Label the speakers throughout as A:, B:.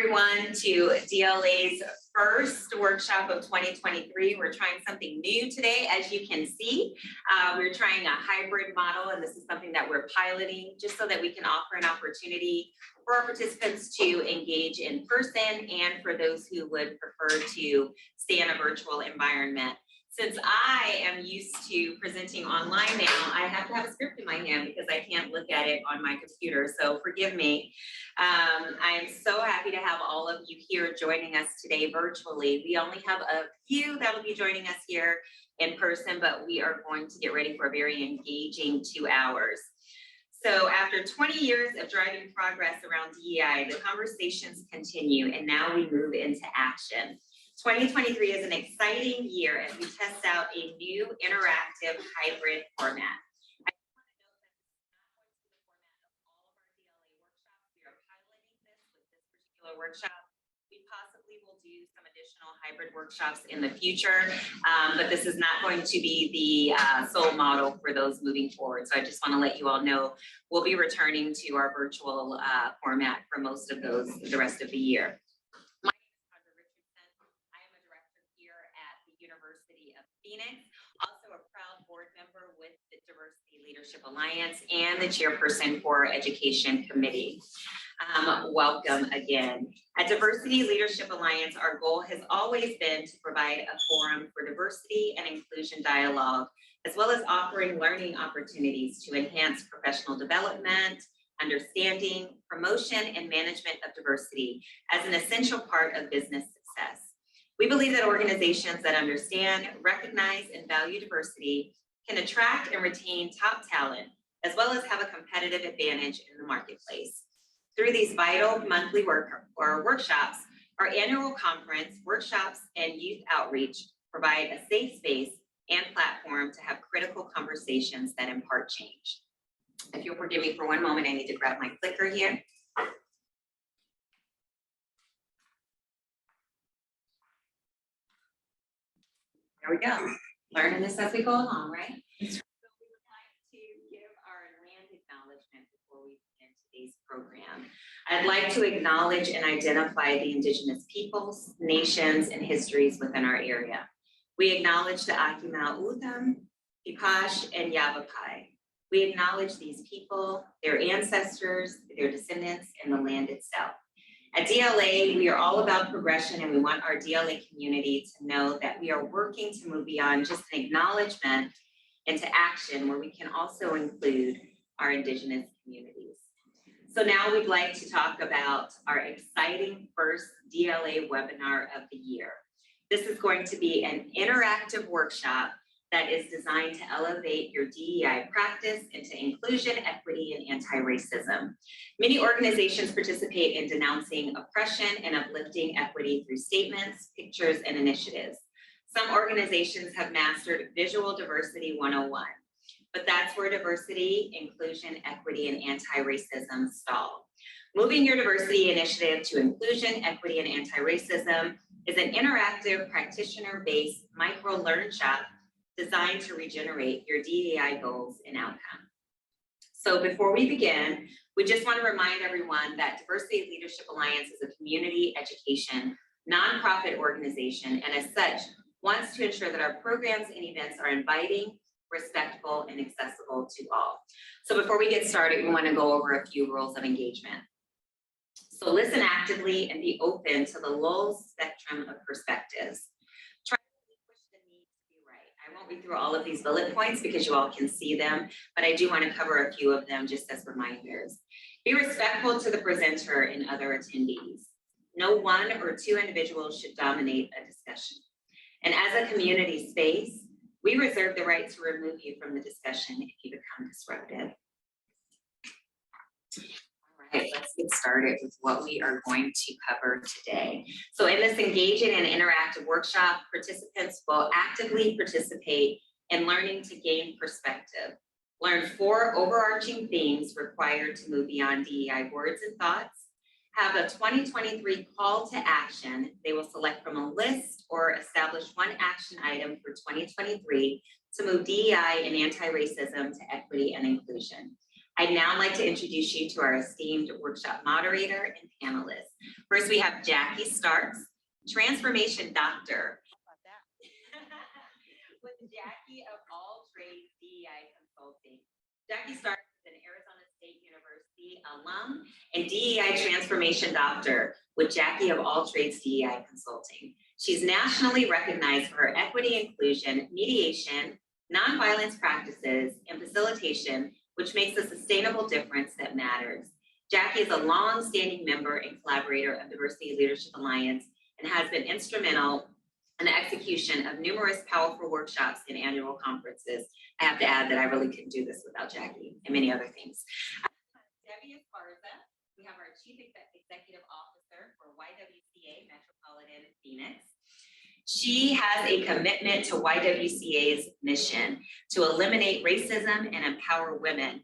A: everyone to DLA's first workshop of 2023. We're trying something new today. As you can see, we're trying a hybrid model, and this is something that we're piloting just so that we can offer an opportunity for our participants to engage in person and for those who would prefer to stay in a virtual environment. Since I am used to presenting online now, I have to have a script in my hand because I can't look at it on my computer, so forgive me. I'm so happy to have all of you here joining us today virtually. We only have a few that will be joining us here in person, but we are going to get ready for a very engaging 2 hours. So after 20 years of driving progress around DEI, the conversations continue, and now we move into action. 2023 is an exciting year as we test out a new interactive hybrid format. I just want to note that this is not going to be the format of all of our DLA workshops. We are piloting this with this particular workshop. We possibly will do some additional hybrid workshops in the future, but this is not going to be the sole model for those moving forward. So I just want to let you all know we'll be returning to our virtual format for most of those the rest of the year. Phoenix, also a proud board member with the Diversity Leadership Alliance and the chairperson for Education Committee. Welcome again. At Diversity Leadership Alliance, our goal has always been to provide a forum for diversity and inclusion dialogue, as well as offering learning opportunities to enhance professional development, understanding, promotion, and management of diversity as an essential part of business success. We believe that organizations that understand, recognize, and value diversity can attract and retain top talent, as well as have a competitive advantage in the marketplace. Through these vital monthly workshops, our annual conference, workshops, and youth outreach provide a safe space and platform to have critical conversations that impart change. If you'll forgive me for one moment, I need to grab my clicker here. There we go. Learning this as we go along, right? So we would like to give our land acknowledgement before we begin today's program. I'd like to acknowledge and identify the Indigenous peoples, nations, and histories within our area. We acknowledge the Akimau Utham, Pipash, and Yavapai. We acknowledge these people, their ancestors, their descendants, and the land itself. At DLA, we are all about progression, and we want our DLA community to know that we are working to move beyond just an acknowledgement into action, where we can also include our Indigenous communities. So now we'd like to talk about our exciting first DLA webinar of the year. This is going to be an interactive workshop that is designed to elevate your DEI practice into inclusion, equity, and anti-racism. Many organizations participate in denouncing oppression and uplifting equity through statements, pictures, and initiatives. Some organizations have mastered Visual Diversity 101, but that's where diversity, inclusion, equity, and anti-racism stall. Moving your diversity initiative to inclusion, equity, and anti-racism is an interactive practitioner-based micro-LearnShop designed to regenerate your DEI goals and outcomes. So before we begin, we just want to remind everyone that Diversity Leadership Alliance is a community education nonprofit organization, and as such, wants to ensure that our programs and events are inviting, respectful, and accessible to all. So before we get started, we want to go over a few rules of engagement. So listen actively and be open to the full spectrum of perspectives. I won't read through all of these bullet points because you all can see them, but I do want to cover a few of them just as reminders. Be respectful to the presenter and other attendees. No one or two individuals should dominate a discussion. And as a community space, we reserve the right to remove you from the discussion if you become disruptive. All right, let's get started with what we are going to cover today. So in this engaging and interactive workshop, participants will actively participate in learning to gain perspective, learn 4 overarching themes required to move beyond DEI words and thoughts, have a 2023 call to action. They will select from a list or establish one action item for 2023 to move DEI and anti-racism to equity and inclusion. I'd now like to introduce you to our esteemed workshop moderator and panelists. First, we have Jackie Starks, transformation doctor. How about that? With Jackie of All Trades DEI Consulting. Jackie Starks is an Arizona State University alum and DEI transformation doctor with Jackie of All Trades DEI Consulting. She's nationally recognized for her equity, inclusion, mediation, nonviolence practices, and facilitation, which makes a sustainable difference that matters. Jackie is a long-standing member and collaborator of Diversity Leadership Alliance and has been instrumental in the execution of numerous powerful workshops and annual conferences. I have to add that I really couldn't do this without Jackie and many other things. Debbie Esparza, we have our Chief Executive Officer for YWCA Metropolitan Phoenix. She has a commitment to YWCA's mission to eliminate racism and empower women.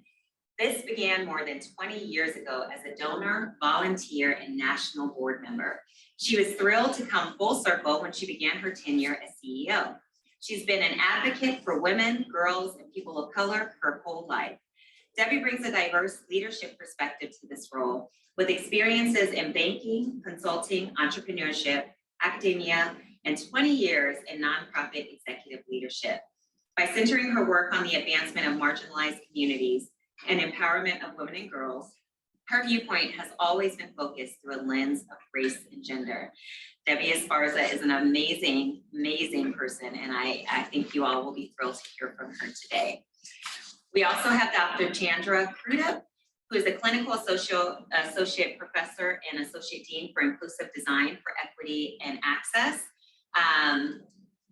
A: This began more than 20 years ago as a donor, volunteer, and national board member. She was thrilled to come full circle when she began her tenure as CEO. She's been an advocate for women, girls, and people of color her whole life. Debbie brings a diverse leadership perspective to this role, with experiences in banking, consulting, entrepreneurship, academia, and 20 years in nonprofit executive leadership. By centering her work on the advancement of marginalized communities and empowerment of women and girls, her viewpoint has always been focused through a lens of race and gender. Debbie Esparza is an amazing, amazing person, and I think you all will be thrilled to hear from her today. We also have Dr. Chandra Kruta, who is a clinical associate professor and associate dean for inclusive design for equity and access.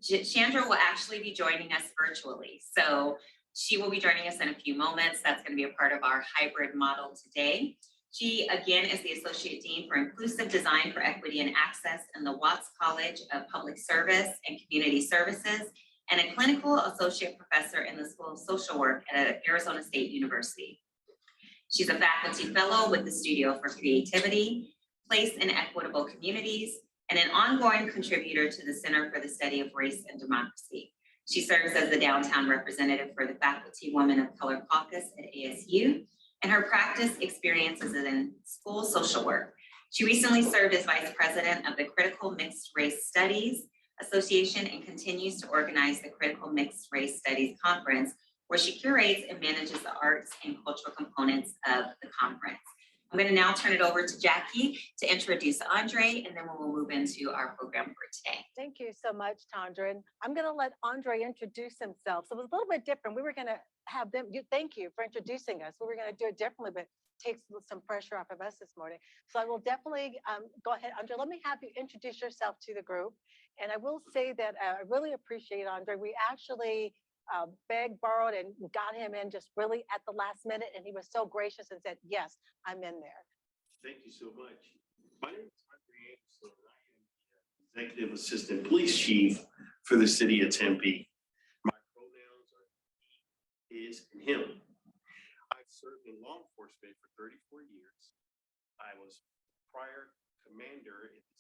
A: Chandra will actually be joining us virtually. So she will be joining us in a few moments. That's going to be a part of our hybrid model today. She, again, is the Associate Dean for Inclusive Design for Equity and Access in the Watts College of Public Service and Community Services, and a clinical associate professor in the School of Social Work at Arizona State University. She's a faculty fellow with the Studio for Creativity, Place in Equitable Communities, and an ongoing contributor to the Center for the Study of Race and Democracy. She serves as the downtown representative for the Faculty Women of Color Caucus at ASU, and her practice experiences in school social work. She recently served as vice president of the Critical Mixed Race Studies Association and continues to organize the Critical Mixed Race Studies Conference, where she curates and manages the arts and cultural components of the conference. I'm going to now turn it over to Jackie to introduce Andre, and then we'll move into our program for today.
B: Thank you so much, Tandra. And I'm going to let Andre introduce himself. So it was a little bit different. We were going to have them, thank you for introducing us. We were going to do it differently, but it takes some pressure off of us this morning. So I will definitely go ahead. Andre, let me have you introduce yourself to the group. And I will say that I really appreciate Andre. We actually begged, borrowed, and got him in just really at the last minute. And he was so gracious and said, yes, I'm in there.
C: Thank you so much. My name is Andre Anderson, and I am the Executive Assistant Police Chief for the City of Tempe. My pronouns are he, his, and him. I've served in law enforcement for 34 years. I was prior commander in the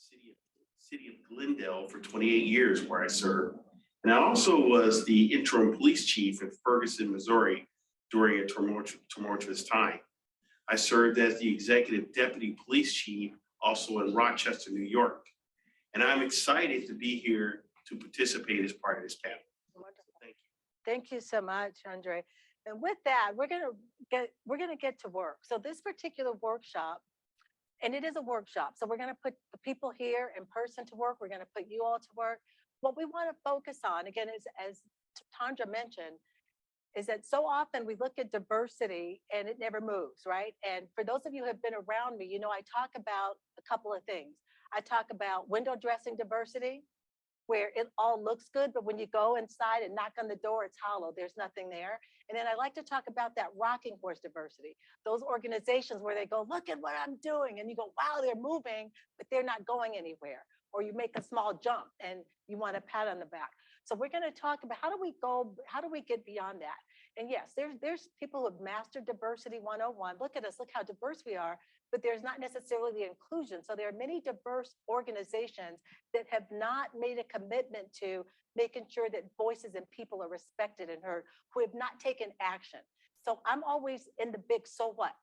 C: city of Glendale for 28 years, where I served. And I also was the interim police chief in Ferguson, Missouri during a tumultuous time. I served as the executive deputy police chief also in Rochester, New York. And I'm excited to be here to participate as part of this panel.
B: Wonderful. So thank you. Thank you so much, Andre. And with that, we're gonna get to work. So this particular workshop, and it is a workshop, so we're gonna put the people here in person to work. We're gonna put you all to work. What we want to focus on, again, is, as Tandra mentioned, is that so often we look at diversity and it never moves, right? And for those of you who have been around me, you know, I talk about a couple of things. I talk about window dressing diversity, where it all looks good, but when you go inside and knock on the door, it's hollow, there's nothing there. And then I like to talk about that rocking horse diversity, those organizations where they go, look at what I'm doing, and you go, wow, they're moving, but they're not going anywhere. Or you make a small jump and you want a pat on the back. So we're going to talk about how do we get beyond that? And yes, there's people who have mastered diversity 101. Look at us, look how diverse we are, but there's not necessarily the inclusion. So there are many diverse organizations that have not made a commitment to making sure that voices and people are respected and heard, who have not taken action. So I'm always in the big so what,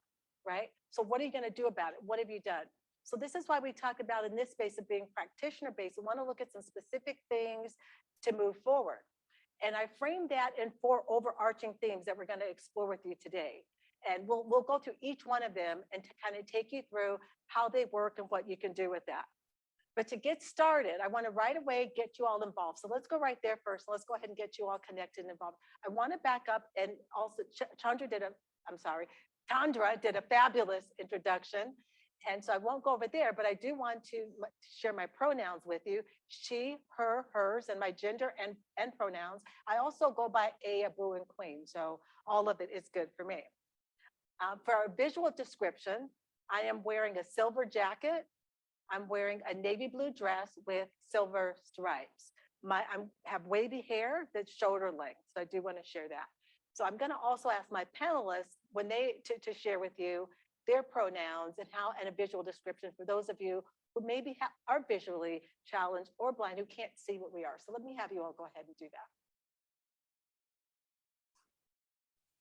B: right? So what are you going to do about it? What have you done? So this is why we talk about in this space of being practitioner-based. We want to look at some specific things to move forward. And I framed that in 4 overarching themes that we're going to explore with you today. And we'll go through each one of them and to kind of take you through how they work and what you can do with that. But to get started, I want to right away get you all involved. So let's go right there first. Let's go ahead and get you all connected and involved. I want to back up and also Chandra did a fabulous introduction. And so I won't go over there, but I do want to share my pronouns with you. She, her, hers, and my gender and pronouns. I also go by a boo, and queen. So all of it is good for me. For our visual description, I am wearing a silver jacket. I'm wearing a navy blue dress with silver stripes. I have wavy hair that's shoulder length. So I do want to share that. So I'm going to also ask my panelists when to share with you their pronouns and a visual description for those of you who maybe are visually challenged or blind who can't see what we are. So let me have you all go ahead and do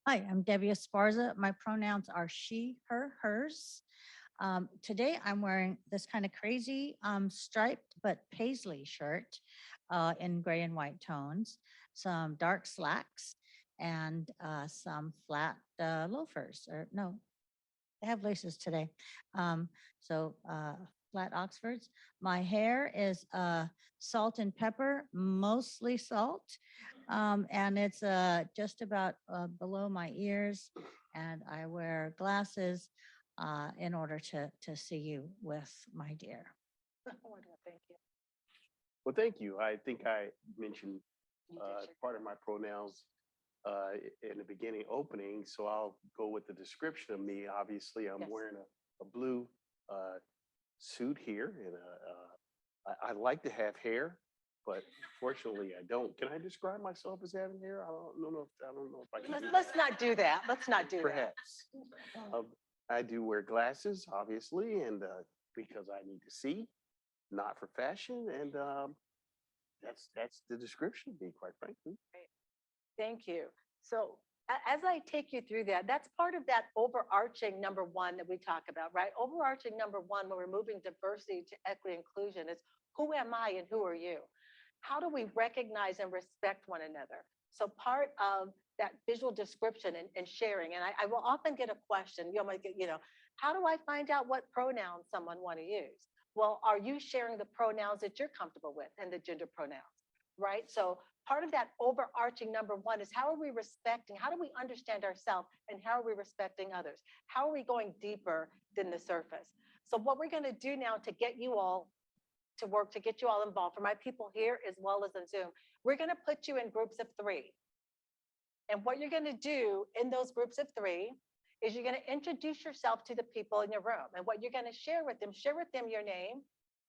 B: that.
D: Hi, I'm Debbie Esparza. My pronouns are she, her, hers. Today I'm wearing this kind of crazy striped but paisley shirt in gray and white tones, some dark slacks, and some flat loafers. Or no, they have laces today. Flat Oxfords. My hair is salt and pepper, mostly salt. And it's just about below my ears, and I wear glasses in order to see you with, my dear.
B: Wonderful, thank you.
C: Well, thank you. I think I mentioned
B: You did share.
C: part of my pronouns in the beginning opening, so I'll go with the description of me. Obviously, I'm
B: Yes.
C: wearing a blue suit here, and I like to have hair, but fortunately I don't. Can I describe myself as having hair? I don't know if I can.
B: Let's not do that. Let's not do that.
C: Perhaps. I do wear glasses, obviously, and because I need to see, not for fashion, and that's the description of me, quite frankly.
B: Thank you. So as I take you through that, that's part of that overarching number 1 that we talk about, right? Overarching number 1 when we're moving diversity to equity inclusion is who am I and who are you? How do we recognize and respect one another? So part of that visual description and sharing, and I will often get a question, how do I find out what pronouns someone want to use? Well, are you sharing the pronouns that you're comfortable with and the gender pronouns, right? So part of that overarching number 1 is how are we respecting, how do we understand ourselves and how are we respecting others? How are we going deeper than the surface? So what we're going to do now to get you all to work, to get you all involved, for my people here as well as on Zoom, we're going to put you in groups of 3. And what you're going to do in those groups of 3 is you're going to introduce yourself to the people in your room. And what you're going to share with them your name,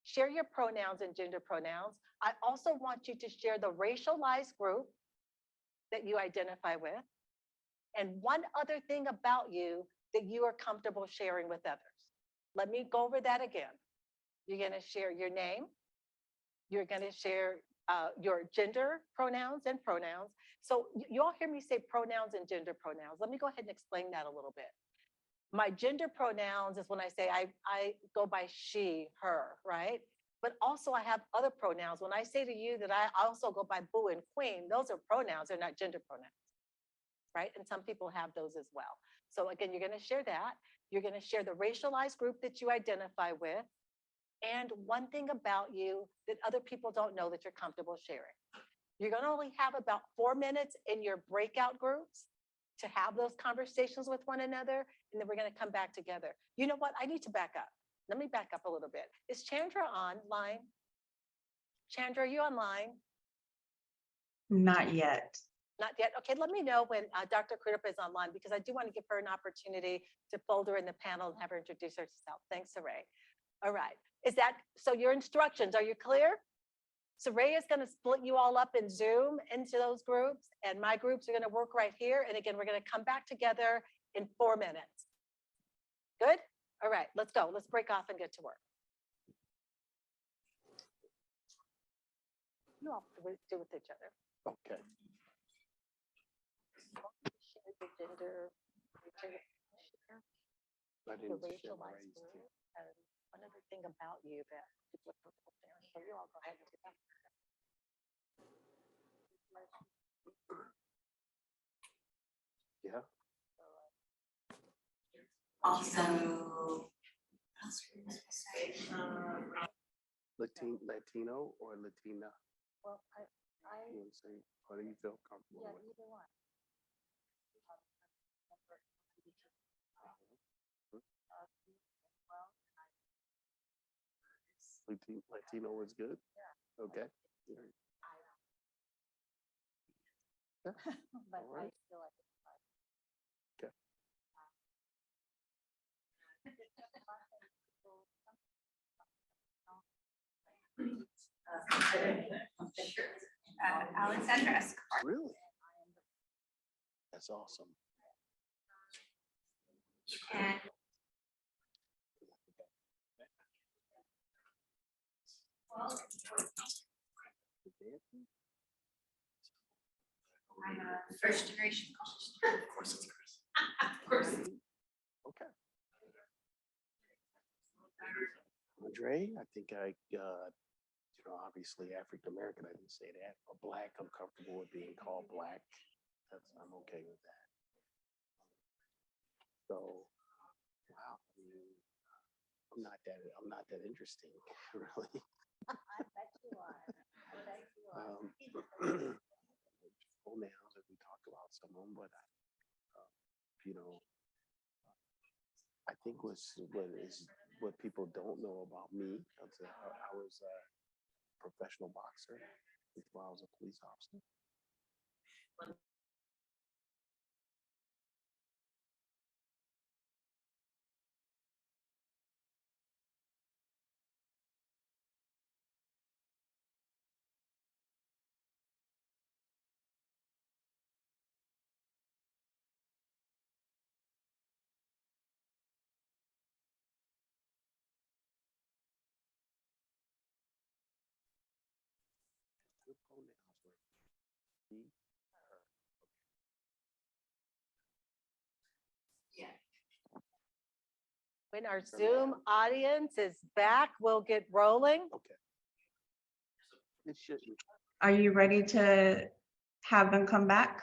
B: share your pronouns and gender pronouns. I also want you to share the racialized group that you identify with, and one other thing about you that you are comfortable sharing with others. Let me go over that again. You're going to share your name. You're going to share your gender pronouns and pronouns. So you all hear me say pronouns and gender pronouns. Let me go ahead and explain that a little bit. My gender pronouns is when I say I go by she, her, right? But also I have other pronouns. When I say to you that I also go by boo and queen, those are pronouns, they're not gender pronouns, right? And some people have those as well. So again, you're going to share that. You're going to share the racialized group that you identify with, and one thing about you that other people don't know that you're comfortable sharing. You're going to only have about 4 minutes in your breakout groups to have those conversations with one another, and then we're going to come back together. You know what? I need to back up. Let me back up a little bit. Is Chandra online? Chandra, are you online?
E: Not yet.
B: Not yet. Okay, let me know when Dr. Krupa is online, because I do want to give her an opportunity to fold her in the panel and have her introduce herself. Thanks, Saray. All right. So your instructions, are you clear? So Ray is going to split you all up in Zoom into those groups, and my groups are going to work right here. And again, we're going to come back together in 4 minutes. Good? All right, let's go. Let's break off and get to work. You all do with each other.
C: Okay.
B: Share your gender
F: I
B: The
F: didn't share
B: racialized
F: my race too.
B: group, and another thing about you that people are put there. So you all go ahead and do that.
F: Yeah.
A: Also.
F: Latino or Latina?
B: Well,
F: You want to say, what do you feel comfortable
B: yeah,
F: with?
B: either one.
F: Latino is good? Okay.
B: But
F: All
B: I
F: right.
B: feel like
F: Okay.
A: Alexandra Escobar.
F: Really? That's awesome.
A: And I'm a first generation college. Of course it's Chris. Of course.
F: Okay. Andre, I think obviously African American, I didn't say that, but Black, I'm comfortable with being called Black. I'm okay with that. So, wow, I mean, I'm not that interesting, really.
B: I bet you are. I bet you are.
F: Pronouns, if we talked about some of them, but I think what people don't know about me. I was a professional boxer before I was a police officer. Good pronouns were he, her.
B: When our Zoom audience is back, we'll get rolling.
F: Okay. It shouldn't.
E: Are you ready to have them come back?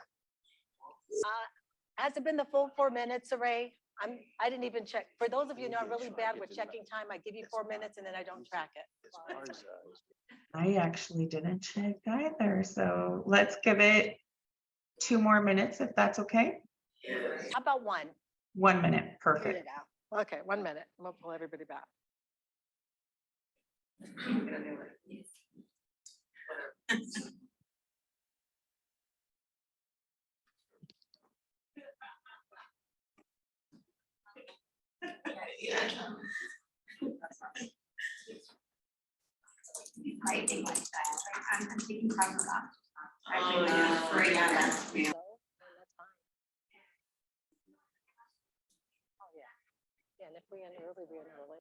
B: Has it been the full 4 minutes, Ray? I didn't even check. For those of you who are really bad with checking time, I give you 4 minutes and then I don't track it.
F: As far as
E: I actually didn't check either, so let's give it 2 more minutes if that's okay.
B: How about one?
E: 1 minute,
B: There you
E: perfect.
B: go. Okay, 1 minute. I'm gonna pull everybody back.
A: I think like that. I'm taking time for that.
B: Oh,
A: Yeah, that's me.
B: So, that's fine. Oh, yeah. Yeah, and if we end early, we end early.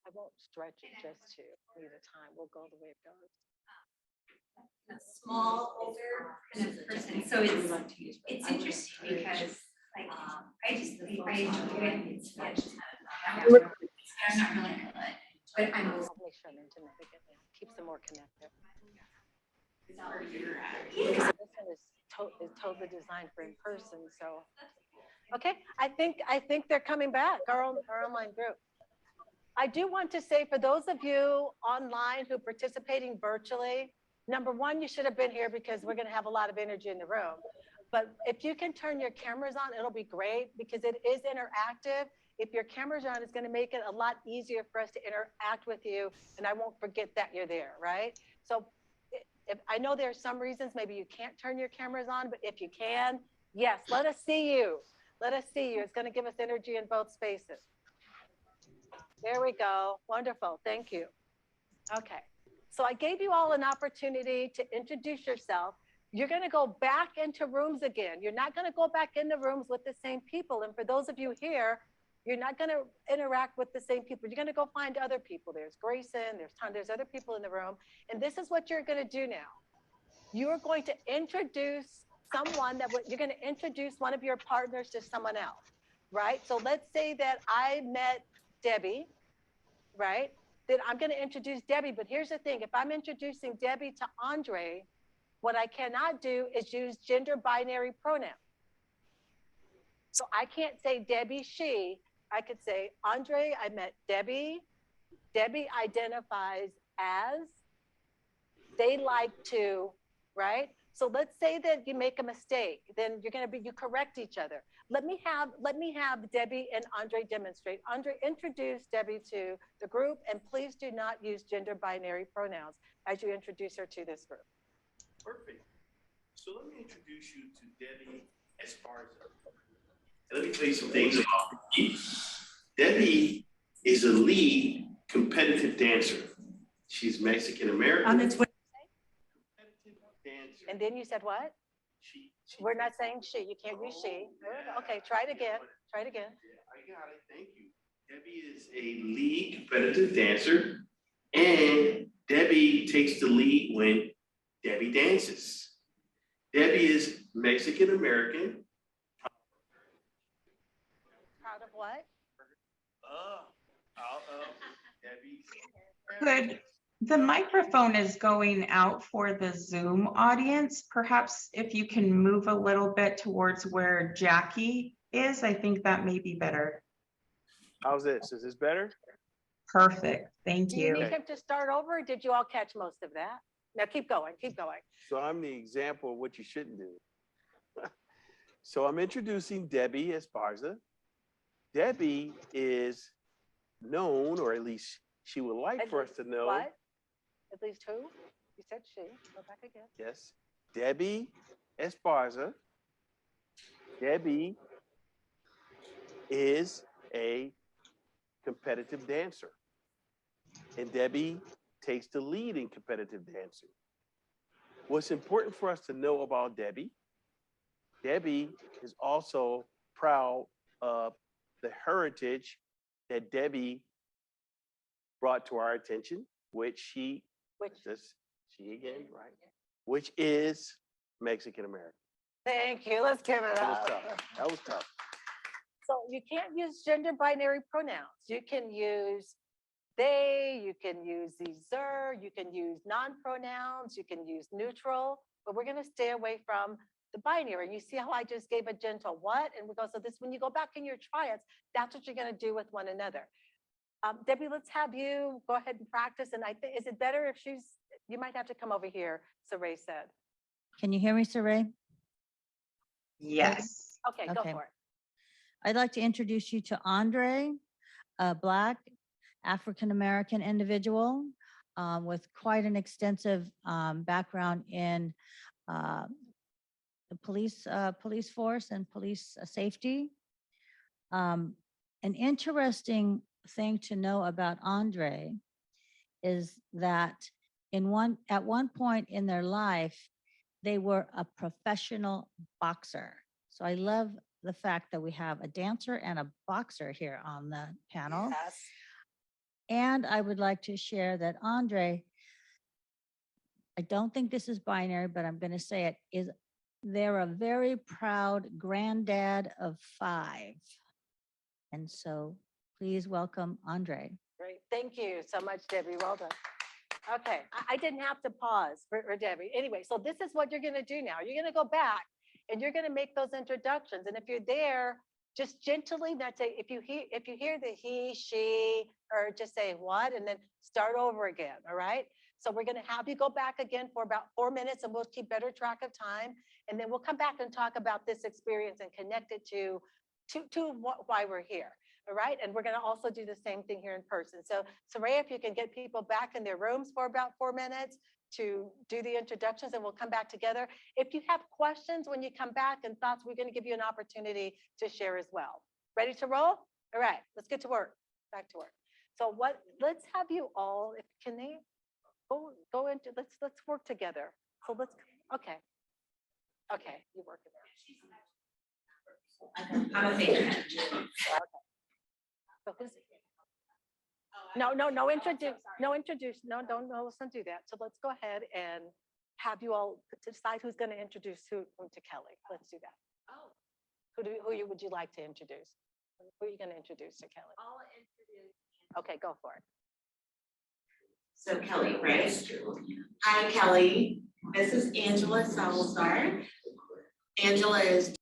B: I won't stretch it just to need a time. We'll go the way it goes.
A: A small, older kind of person, so it's interesting because like, I enjoy it. It's much. I'm not really good, but I'm also.
B: I'll make sure the internet again, yeah, keeps them more connected. This one is totally designed for in person, so. Okay, I think they're coming back, our online group. I do want to say for those of you online who are participating virtually, number one, you should have been here because we're gonna have a lot of energy in the room. But if you can turn your cameras on, it'll be great because it is interactive. If your camera's on, it's gonna make it a lot easier for us to interact with you and I won't forget that you're there, right? So if I know there are some reasons maybe you can't turn your cameras on, but if you can, yes, let us see you. Let us see you. It's gonna give us energy in both spaces. There we go. Wonderful. Thank you. Okay. So I gave you all an opportunity to introduce yourself. You're going to go back into rooms again. You're not going to go back into rooms with the same people. And for those of you here, you're not going to interact with the same people. You're going to go find other people. There's Grayson, there's other people in the room. And this is what you're going to do now. you're going to introduce someone you're going to introduce one of your partners to someone else, right? So let's say that I met Debbie, right? Then I'm going to introduce Debbie. But here's the thing, if I'm introducing Debbie to Andre, what I cannot do is use gender binary pronouns. So I can't say Debbie, she. I could say, Andre, I met Debbie. Debbie identifies as, they like to, right? So let's say that you make a mistake, then you correct each other. Let me have Debbie and Andre demonstrate. Andre, introduce Debbie to the group, and please do not use gender binary pronouns as you introduce her to this group.
C: Perfect. So let me introduce you to Debbie Esparza. Let me tell you some things about Debbie. Debbie is a lead competitive dancer. She's Mexican American.
A: On the
C: Competitive dancer.
B: And then you said what?
C: She
B: We're not saying she. You can't use she. Okay, try it again. Try it again.
C: Yeah, I got it. Thank you. Debbie is a lead competitive dancer, and Debbie takes the lead when Debbie dances. Debbie is Mexican American.
B: Proud of what?
C: Debbie.
E: Good. The microphone is going out for the Zoom audience. Perhaps if you can move a little bit towards where Jackie is, I think that may be better.
F: How's this? Is this better?
E: Perfect. Thank
B: Do you need
E: you.
B: him to start over, or did you all catch most of that? Now keep going, keep going.
F: So I'm the example of what you shouldn't do. So I'm introducing Debbie Esparza. Debbie is known, or at least she would like
B: At
F: for us to know.
B: What? At least who? You said she. Go back again.
F: Yes. Debbie Esparza. Debbie is a competitive dancer. And Debbie takes the lead in competitive dancing. What's important for us to know about Debbie, Debbie is also proud of the heritage that Debbie brought to our attention, which she again, right? Which is Mexican American.
B: Thank you. Let's give it
F: That was
B: up.
F: tough. That was tough.
B: So you can't use gender binary pronouns. You can use they, you can use zer, you can use non-pronouns, you can use neutral, but we're going to stay away from the binary. And you see how I just gave a gentle what? And we go, so this, when you go back in your triads, that's what you're going to do with one another. Debbie, let's have you go ahead and practice. And I think, is it better if you might have to come over here, Saray said.
D: Can you hear me, Saray?
E: Yes.
B: Okay, go
D: Okay.
B: for it.
D: I'd like to introduce you to Andre, a Black African-American individual with quite an extensive background in the police force and police safety. An interesting thing to know about Andre is that at one point in their life, they were a professional boxer. So I love the fact that we have a dancer and a boxer here on the panel.
B: Yes.
D: And I would like to share that Andre, I don't think this is binary, but I'm going to say it, they're a very proud granddad of 5. And so please welcome Andre.
B: Great. Thank you so much, Debbie. Well done. Okay. I didn't have to pause for Debbie. Anyway, so this is what you're going to do now. You're going to go back and you're going to make those introductions. And if you're there, just gently, not say, if you hear the he, she, or just say what, and then start over again. All right. So we're going to have you go back again for about 4 minutes, and we'll keep better track of time. And then we'll come back and talk about this experience and connect it to why we're here. All right. And we're going to also do the same thing here in person. So Saray, if you can get people back in their rooms for about 4 minutes to do the introductions, and we'll come back together. If you have questions when you come back and thoughts, we're going to give you an opportunity to share as well. Ready to roll? All right, let's get to work. Back to work. So let's have you all, can they go into, let's work together. So okay, you work it there.
A: I'm a figurehead.
B: So no, introduce, no, let's not do that. So let's go ahead and have you all decide who's going to introduce who to Kelly. Let's do that.
A: Oh,
B: Would you like to introduce? Who are you going to introduce to Kelly?
A: I'll introduce.
B: Okay, go for it.
G: So Kelly, right? Hi, Kelly. This is Angela Salazar. Angela is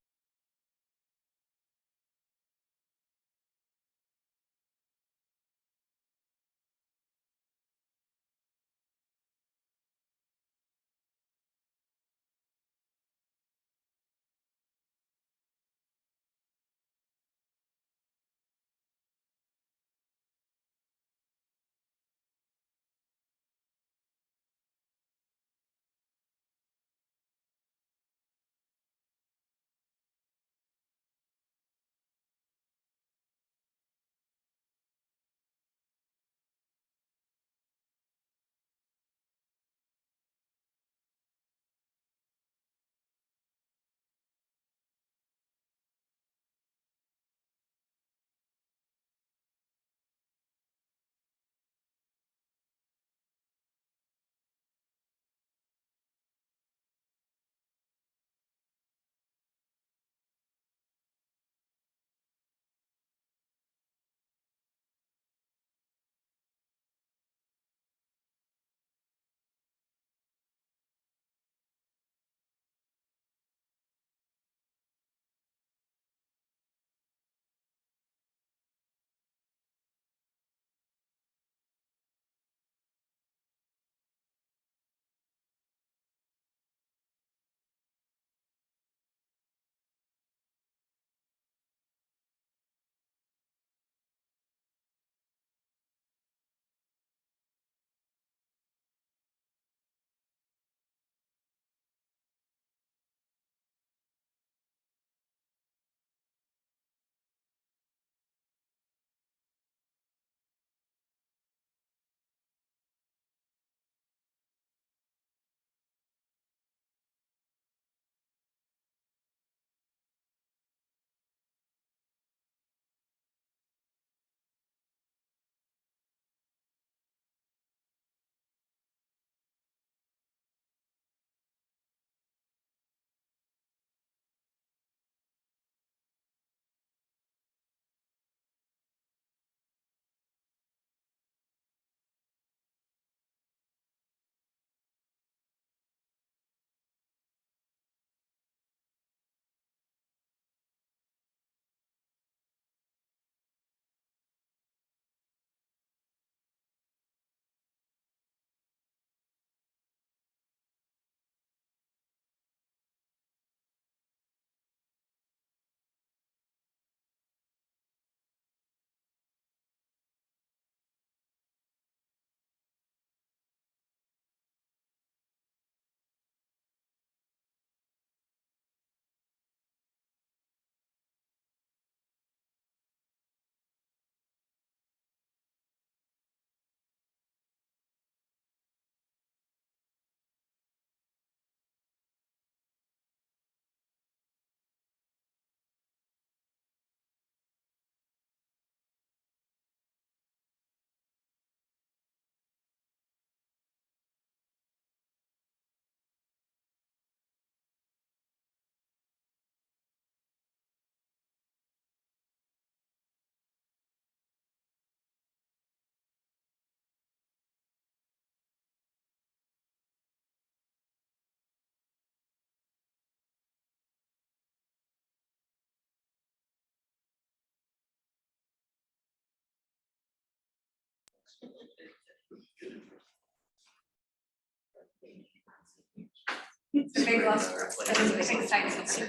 A: It's a big loss for us. That is a big excitement.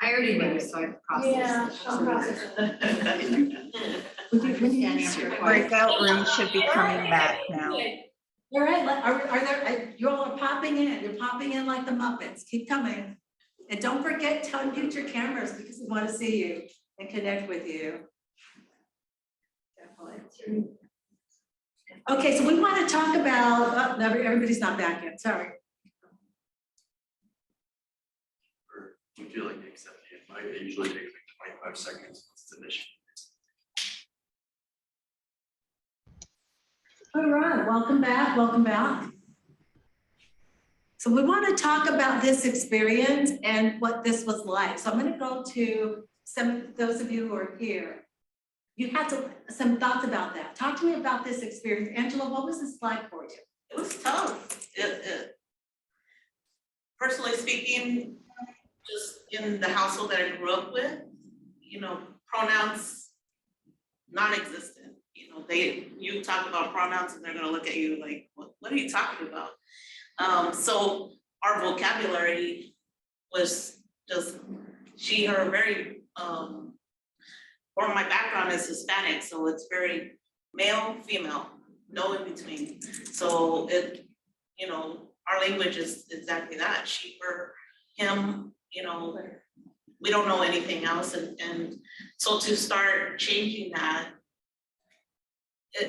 A: I already knew, so I processed.
G: Yeah, I'll process
A: Would you understand your question?
E: Breakout room should be coming back now.
H: All right, are there, you all are popping in, you're popping in like the Muppets, keep coming. And don't forget to unmute your cameras because we want to see you and connect with you. Definitely. Okay, so we want to talk about, oh, no, everybody's not back yet, sorry.
I: Or would you like to accept the invite? It usually takes like 25 seconds once it's initiated.
H: All right, welcome back, welcome back. So we want to talk about this experience and what this was like. So I'm going to go to those of you who are here. You had some thoughts about that. Talk to me about this experience. Angela, what was this like for you?
G: It was tough. Personally speaking, just in the household that I grew up with, you know, pronouns non-existent. You know, you talk about pronouns and they're gonna look at you like, what are you talking about? So our vocabulary was just she, her, very, or my background is Hispanic, so it's very male, female, no in between. So you know, our language is exactly that, she, her, him, you know, we don't know anything else. And so to start changing that,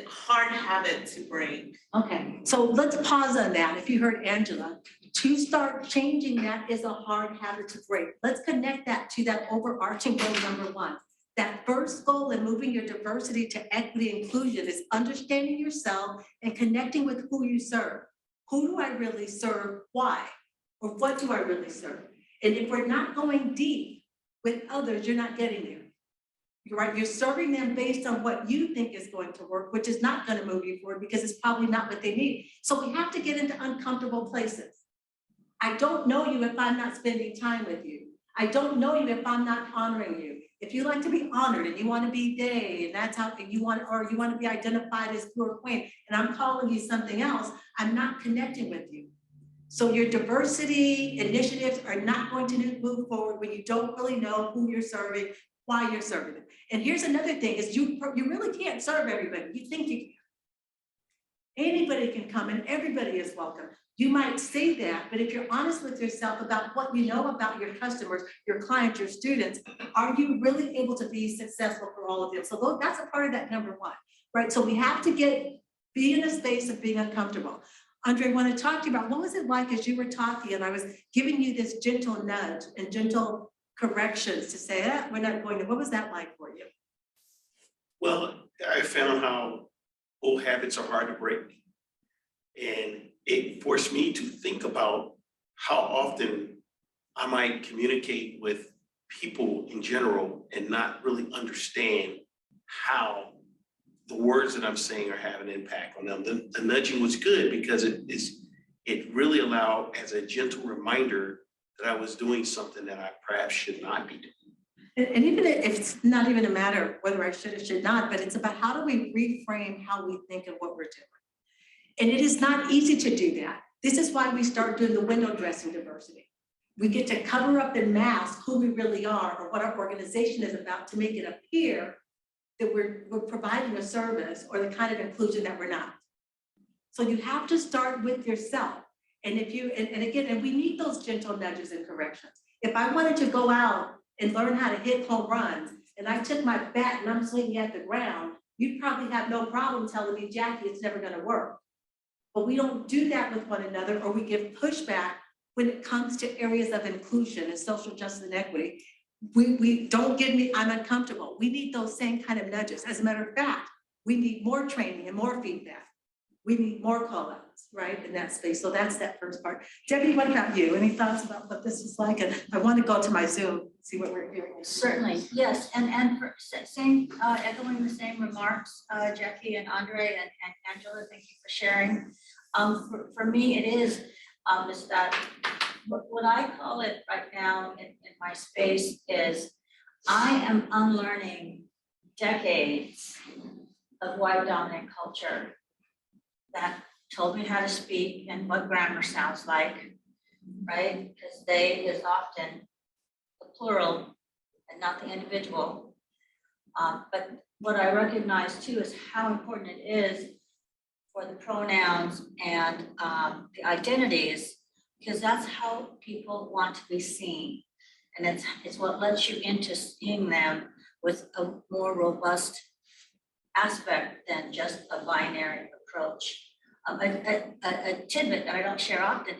G: hard habit to break.
H: Okay, so let's pause on that. If you heard Angela, to start changing that is a hard habit to break. Let's connect that to that overarching goal number one. That first goal in moving your diversity to equity and inclusion is understanding yourself and connecting with who you serve. Who do I really serve? Why? Or what do I really serve? And if we're not going deep with others, you're not getting there. You're right, you're serving them based on what you think is going to work, which is not going to move you forward because it's probably not what they need. So we have to get into uncomfortable places. I don't know you if I'm not spending time with you. I don't know you if I'm not honoring you. If you like to be honored and you want to be they, and that's how you want, or you want to be identified as pure queen, and I'm calling you something else, I'm not connecting with you. So your diversity initiatives are not going to move forward when you don't really know who you're serving, why you're serving them. And here's another thing is you really can't serve everybody. You think you can. Anybody can come and everybody is welcome. You might say that, but if you're honest with yourself about what you know about your customers, your clients, your students, are you really able to be successful for all of them? So that's a part of that number one, right? So we have to be in a space of being uncomfortable. Andre, I want to talk to you about what was it like as you were talking and I was giving you this gentle nudge and gentle corrections to say, we're not going to, what was that like for you?
C: Well, I found how old habits are hard to break. And it forced me to think about how often I might communicate with people in general and not really understand how the words that I'm saying are having an impact on them. The nudging was good because it really allowed as a gentle reminder that I was doing something that I perhaps should not be doing.
H: And even if it's not even a matter whether I should or should not, but it's about how do we reframe how we think of what we're doing. And it is not easy to do that. This is why we start doing the window dressing diversity. We get to cover up and mask who we really are or what our organization is about to make it appear that we're providing a service or the kind of inclusion that we're not. So you have to start with yourself. And if you, and again, and we need those gentle nudges and corrections. If I wanted to go out and learn how to hit home runs and I took my bat and I'm swinging at the ground, you'd probably have no problem telling me, Jackie, it's never gonna work. But we don't do that with one another, or we give pushback when it comes to areas of inclusion and social justice and equity. We don't give me, I'm uncomfortable. We need those same kind of nudges. As a matter of fact, we need more training and more feedback. We need more call outs, right, in that space. So that's that first part. Debbie, what about you? Any thoughts about what this was like? And I want to go to my Zoom, see what we're hearing.
D: Certainly, yes, and for same, echoing the same remarks, Jackie and Andre and Angela, thank you for sharing. For me, it is that what I call it right now in my space is I am unlearning decades of white dominant culture that told me how to speak and what grammar sounds like, right? Because they is often the plural and not the individual. But what I recognize too is how important it is for the pronouns and the identities, because that's how people want to be seen. And it's what lets you into seeing them with a more robust aspect than just a binary approach. A tidbit that I don't share often,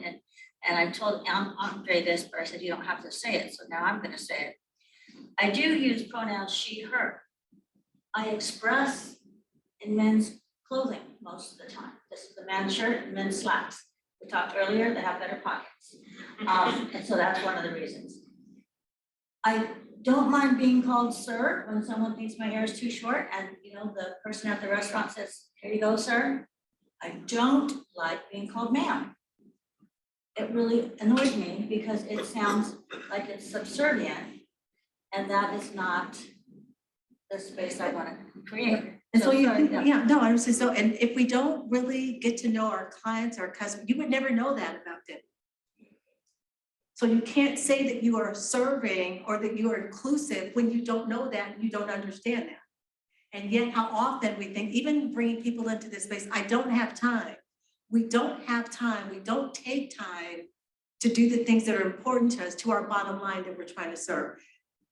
D: and I told Andre this, but I said, you don't have to say it, so now I'm gonna say it. I do use pronouns she, her. I express in men's clothing most of the time. This is a man's shirt and men's slacks. We talked earlier, they have better pockets. And so that's one of the reasons. I don't mind being called sir when someone thinks my hair is too short and, you know, the person at the restaurant says, here you go, sir. I don't like being called ma'am. It really annoys me because it sounds like it's subservient, and that is not the space I want to create.
H: And so you
D: sorry,
H: think, yeah, no, I understand. So, and if we don't really get to know our clients, our customers, you would never know that about them. So you can't say that you are serving or that you are inclusive when you don't know that and you don't understand that. And yet how often we think, even bringing people into this space, I don't have time. We don't have time. We don't take time to do the things that are important to us, to our bottom line that we're trying to serve.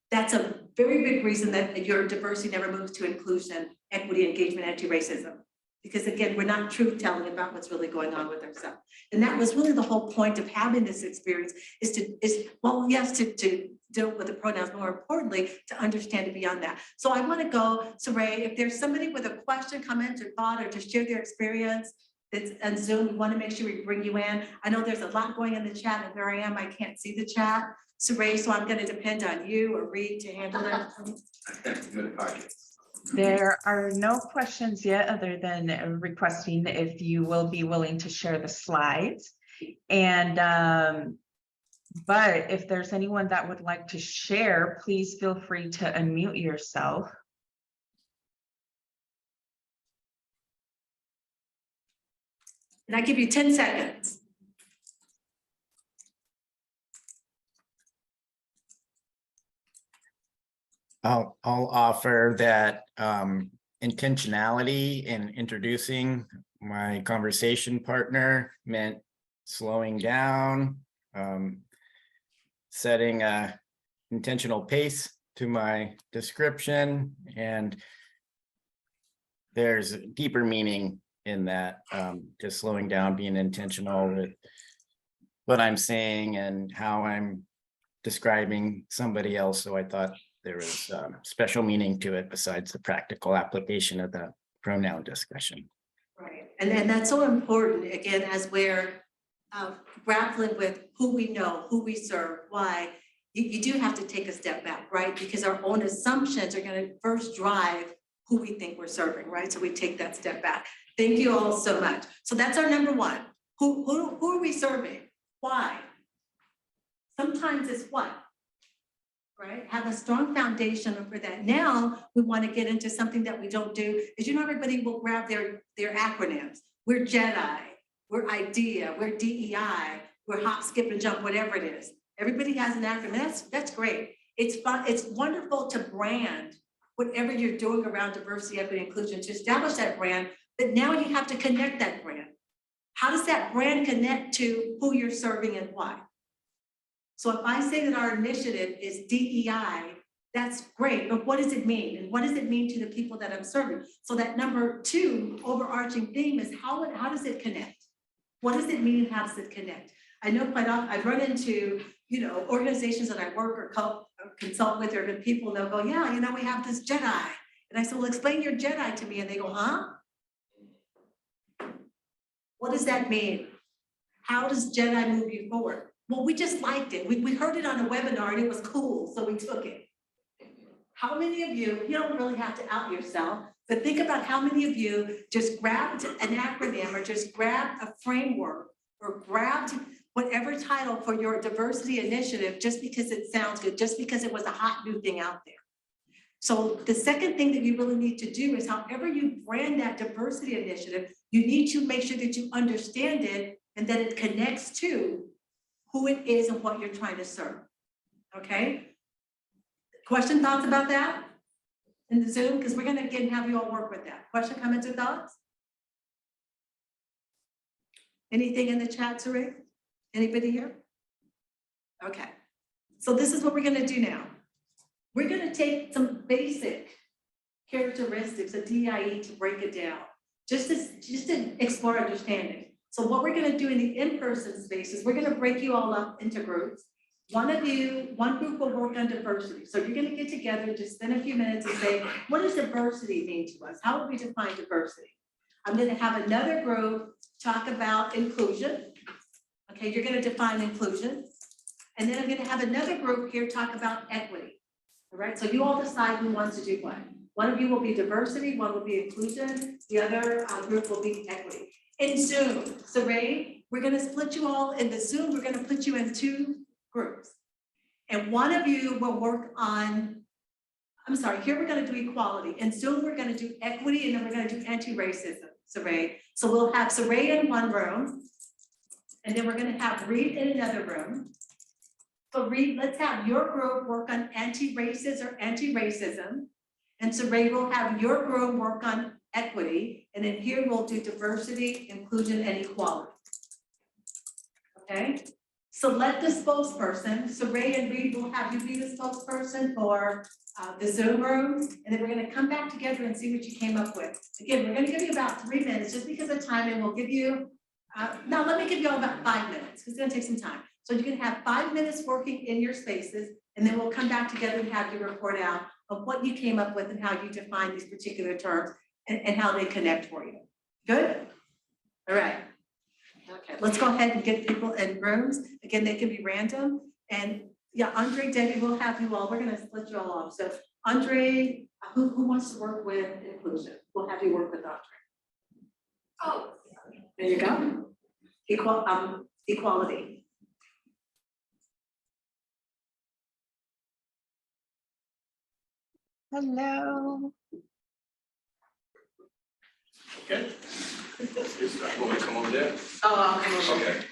H: That's a very big reason that your diversity never moves to inclusion, equity, engagement, anti-racism. Because again, we're not truth telling about what's really going on with ourselves. And that was really the whole point of having this experience is to deal with the pronouns, more importantly, to understand it beyond that. So I want to go, Saray, if there's somebody with a question, comment, or thought, or to share their experience that's on Zoom, we want to make sure we bring you in. I know there's a lot going in the chat, and where I am, I can't see the chat. Saray, so I'm going to depend on you or Reed to handle that.
E: There are no questions yet, other than requesting if you will be willing to share the slides. And but if there's anyone that would like to share, please feel free to unmute yourself.
H: And I give you 10 seconds.
I: I'll offer that intentionality in introducing my conversation partner meant slowing down, setting a intentional pace to my description, and there's a deeper meaning in that, just slowing down, being intentional with what I'm saying and how I'm describing somebody else. So I thought there was special meaning to it besides the practical application of the pronoun discussion.
H: Right, and that's so important, again, as we're grappling with who we know, who we serve, why, you do have to take a step back, right? Because our own assumptions are gonna first drive who we think we're serving, right? So we take that step back. Thank you all so much. So that's our number one. Who are we serving? Why? Sometimes it's what? Right? Have a strong foundation for that. Now we want to get into something that we don't do, is you know, everybody will grab their acronyms. We're JEDI, we're IDEA, we're DEI, we're hop, skip, and jump, whatever it is. Everybody has an acronym. That's great. It's fun. It's wonderful to brand whatever you're doing around diversity, equity, inclusion, to establish that brand, but now you have to connect that brand. How does that brand connect to who you're serving and why? So if I say that our initiative is DEI, that's great, but what does it mean? And what does it mean to the people that I'm serving? So that number two overarching theme is how does it connect? What does it mean and how does it connect? I know quite often I've run into, you know, organizations that I work or consult with, or the people, they'll go, yeah, you know, we have this JEDI. And I said, well, explain your JEDI to me. And they go, huh? What does that mean? How does JEDI move you forward? Well, we just liked it. We heard it on a webinar and it was cool, so we took it. How many of you don't really have to out yourself, but think about how many of you just grabbed an acronym or just grabbed a framework or grabbed whatever title for your diversity initiative just because it sounds good, just because it was a hot new thing out there. So the second thing that you really need to do is however you brand that diversity initiative, you need to make sure that you understand it and that it connects to who it is and what you're trying to serve, okay? Question, thoughts about that in the Zoom? Because we're gonna again have you all work with that. Question, comments, or thoughts? Anything in the chat, Saray? Anybody here? Okay, so this is what we're gonna do now. We're gonna take some basic characteristics of DEI to break it down, just to explore understanding. So what we're gonna do in the in-person spaces, we're gonna break you all up into groups. One group will work on diversity. So you're gonna get together, just spend a few minutes and say, what does diversity mean to us? How would we define diversity? I'm gonna have another group talk about inclusion. Okay, you're gonna define inclusion. And then I'm gonna have another group here talk about equity. All right, so you all decide who wants to do what. One of you will be diversity, one will be inclusion, the other group will be equity. In Zoom, so Ray, we're gonna split you all in the Zoom, we're gonna put you in 2 groups. And one of you will work on, I'm sorry, here we're gonna do equality. In Zoom, we're gonna do equity, and then we're gonna do anti-racism, Saray. So we'll have Saray in one room, and then we're gonna have Reed in another room. So Reed, let's have your group work on anti-racist or anti-racism. And Saray will have your group work on equity. And then here we'll do diversity, inclusion, and equality. Okay? Select the spokesperson. Saray and Reed will have you be the spokesperson for the Zoom room. And then we're gonna come back together and see what you came up with. Again, we're gonna give you about 3 minutes just because of time, and we'll give you, no, let me give you all about 5 minutes, because it's gonna take some time. So you can have 5 minutes working in your spaces, and then we'll come back together and have you report out of what you came up with and how you define these particular terms and how they connect for you. Good? All right. Okay, let's go ahead and get people in rooms. Again, they can be random. And yeah, Andre, Debbie, we'll have you all. We're gonna split you all off. So Andre, who wants to work with inclusion? We'll have you work with Andre. Oh, there you go. Equality.
E: Hello.
J: Okay. Want me to come over there?
G: Oh, I'll come over.
J: Okay, okay.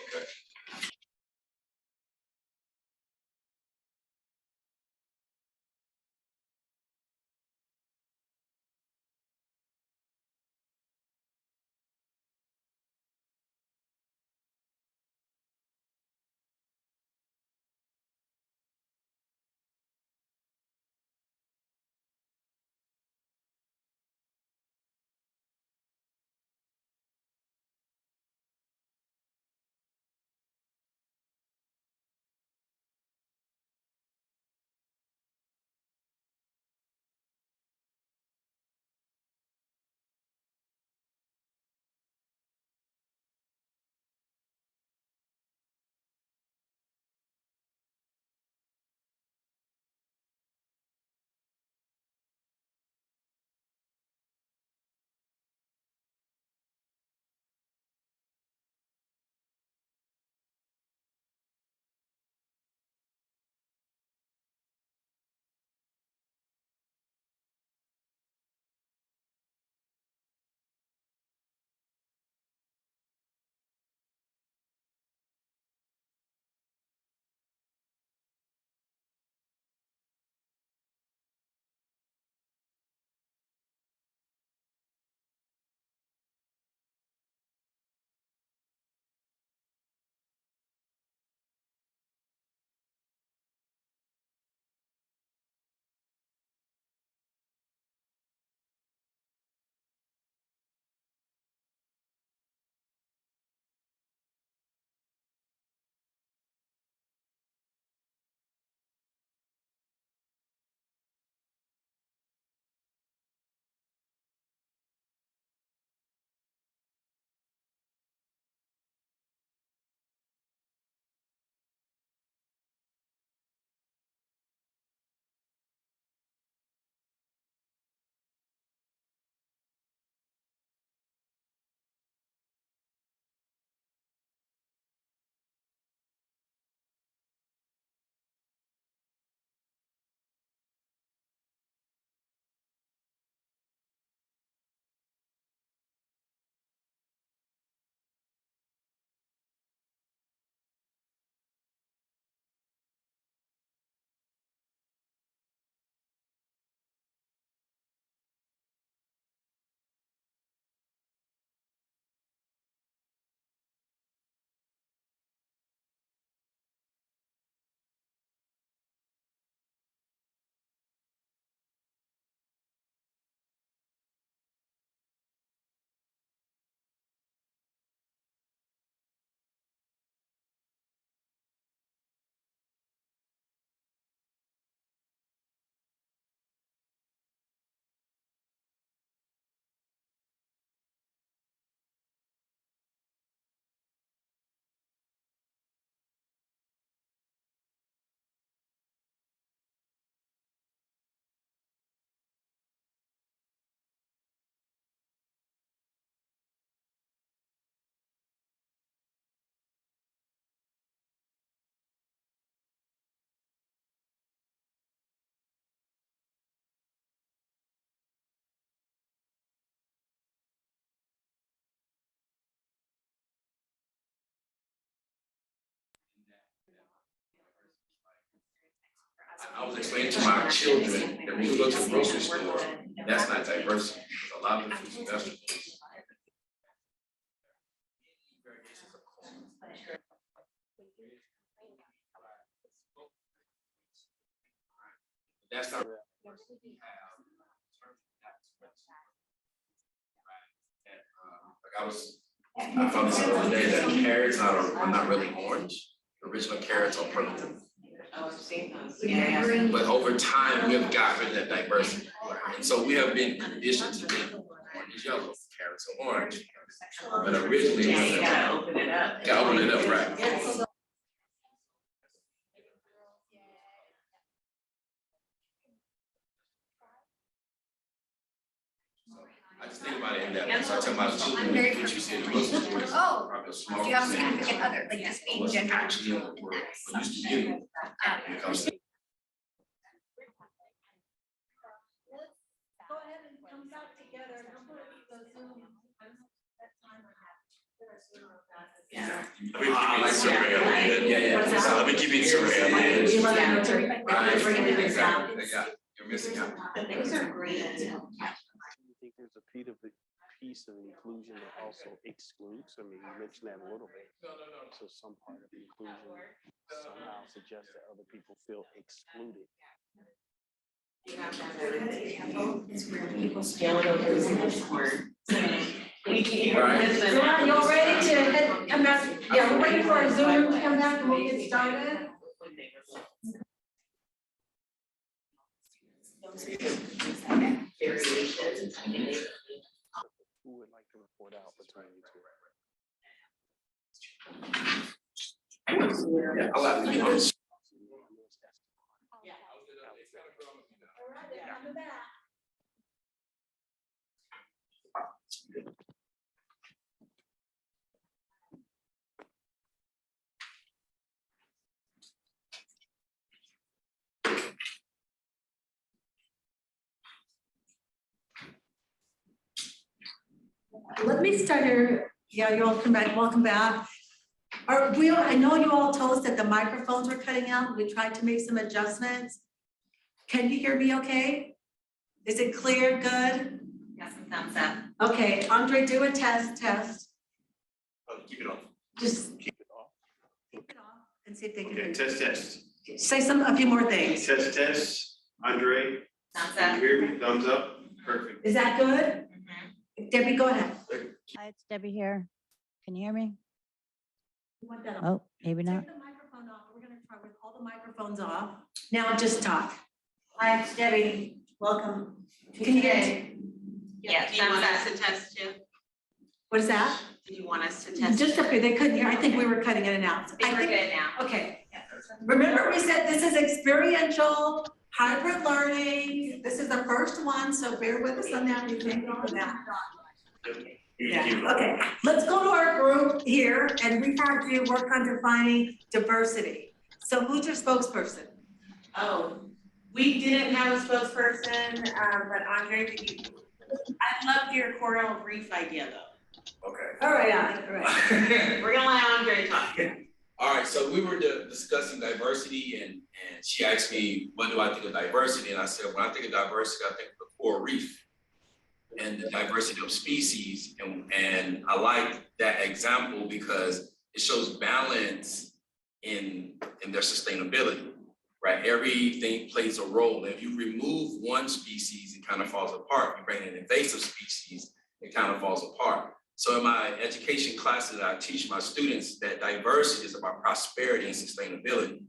J: I was explaining to my children that when you go to the grocery store, that's not diversity. Because a lot of the fruits and vegetables. That's not. I found this out the other day that carrots are not really orange. The original carrots are purple. But over time, we have got rid of that diversity. And so we have been conditioned to think orange is yellow, carrots are orange. But originally, you gotta open it up. Gotta open it up, right? I just think about it in that way. So I tell my children, what you said, you listen to is probably a small
K: Do you have a
J: percentage
K: significant other, like just being
J: what's
K: gender?
J: actually in the world, what used to be when it comes to.
H: Go ahead and come back together. Number the Zoom. I don't know if that timer
J: Yeah. Let me keep it surreal. Yeah.
H: What's that?
J: Let me keep it surreal.
H: You want to know to
J: Right.
H: bring it down?
J: Yeah, you're missing out.
A: Those are great.
F: I think there's a piece of inclusion that also excludes. I mean, you mentioned that a little bit. So some part of inclusion somehow suggests that other people feel excluded.
A: It's where people scale it over the support.
H: Yeah, y'all ready to come back? Yeah, we're waiting for our Zoom to come back and we'll get started.
F: Who would like to report out between you two?
J: Yeah, I like, you know.
H: Let me start here. Yeah, you all come back. Welcome back. I know you all told us that the microphones were cutting out. We tried to make some adjustments. Can you hear me okay? Is it clear? Good?
A: Got some thumbs up.
H: Okay, Andre, do a test.
C: Oh, keep it on.
H: Just
F: Keep it off.
H: keep it off and see if they can hear
C: Okay,
H: you.
C: test.
H: Say a few more things.
C: Test. Andre,
A: Thumbs
C: can
A: up.
C: you hear me? Thumbs up. Perfect.
H: Is that good? Debbie, go ahead.
D: Hi, it's Debbie here. Can you hear me?
H: You want that on?
D: Oh, maybe not.
H: Take the microphone off. We're gonna try with all the microphones off. Now just talk.
K: Hi, it's Debbie. Welcome.
H: Can you get,
A: Yeah,
G: Do you want
A: thumbs
G: us
A: up.
G: to test too?
H: what is that?
G: Do you want us to test?
H: Just up here, they couldn't hear. I think we were cutting in and out.
A: I think we're good now.
H: Okay. Remember we said this is experiential, hybrid learning. This is the first one, so bear with us on that. We thank you for that. Yeah, okay. Let's go to our group here and we have to work on defining diversity. So who's your spokesperson?
G: Oh, we didn't have a spokesperson, but Andre, I loved your coral reef idea though.
J: Okay.
H: All right, all right.
G: We're gonna let Andre talk.
J: All right, so we were discussing diversity and she asked me, what do I think of diversity? And I said, when I think of diversity, I think of the coral reef and the diversity of species. And I like that example because it shows balance in their sustainability, right? Everything plays a role. If you remove one species, it kind of falls apart. You bring in an invasive species, it kind of falls apart. So in my education classes, I teach my students that diversity is about prosperity and sustainability.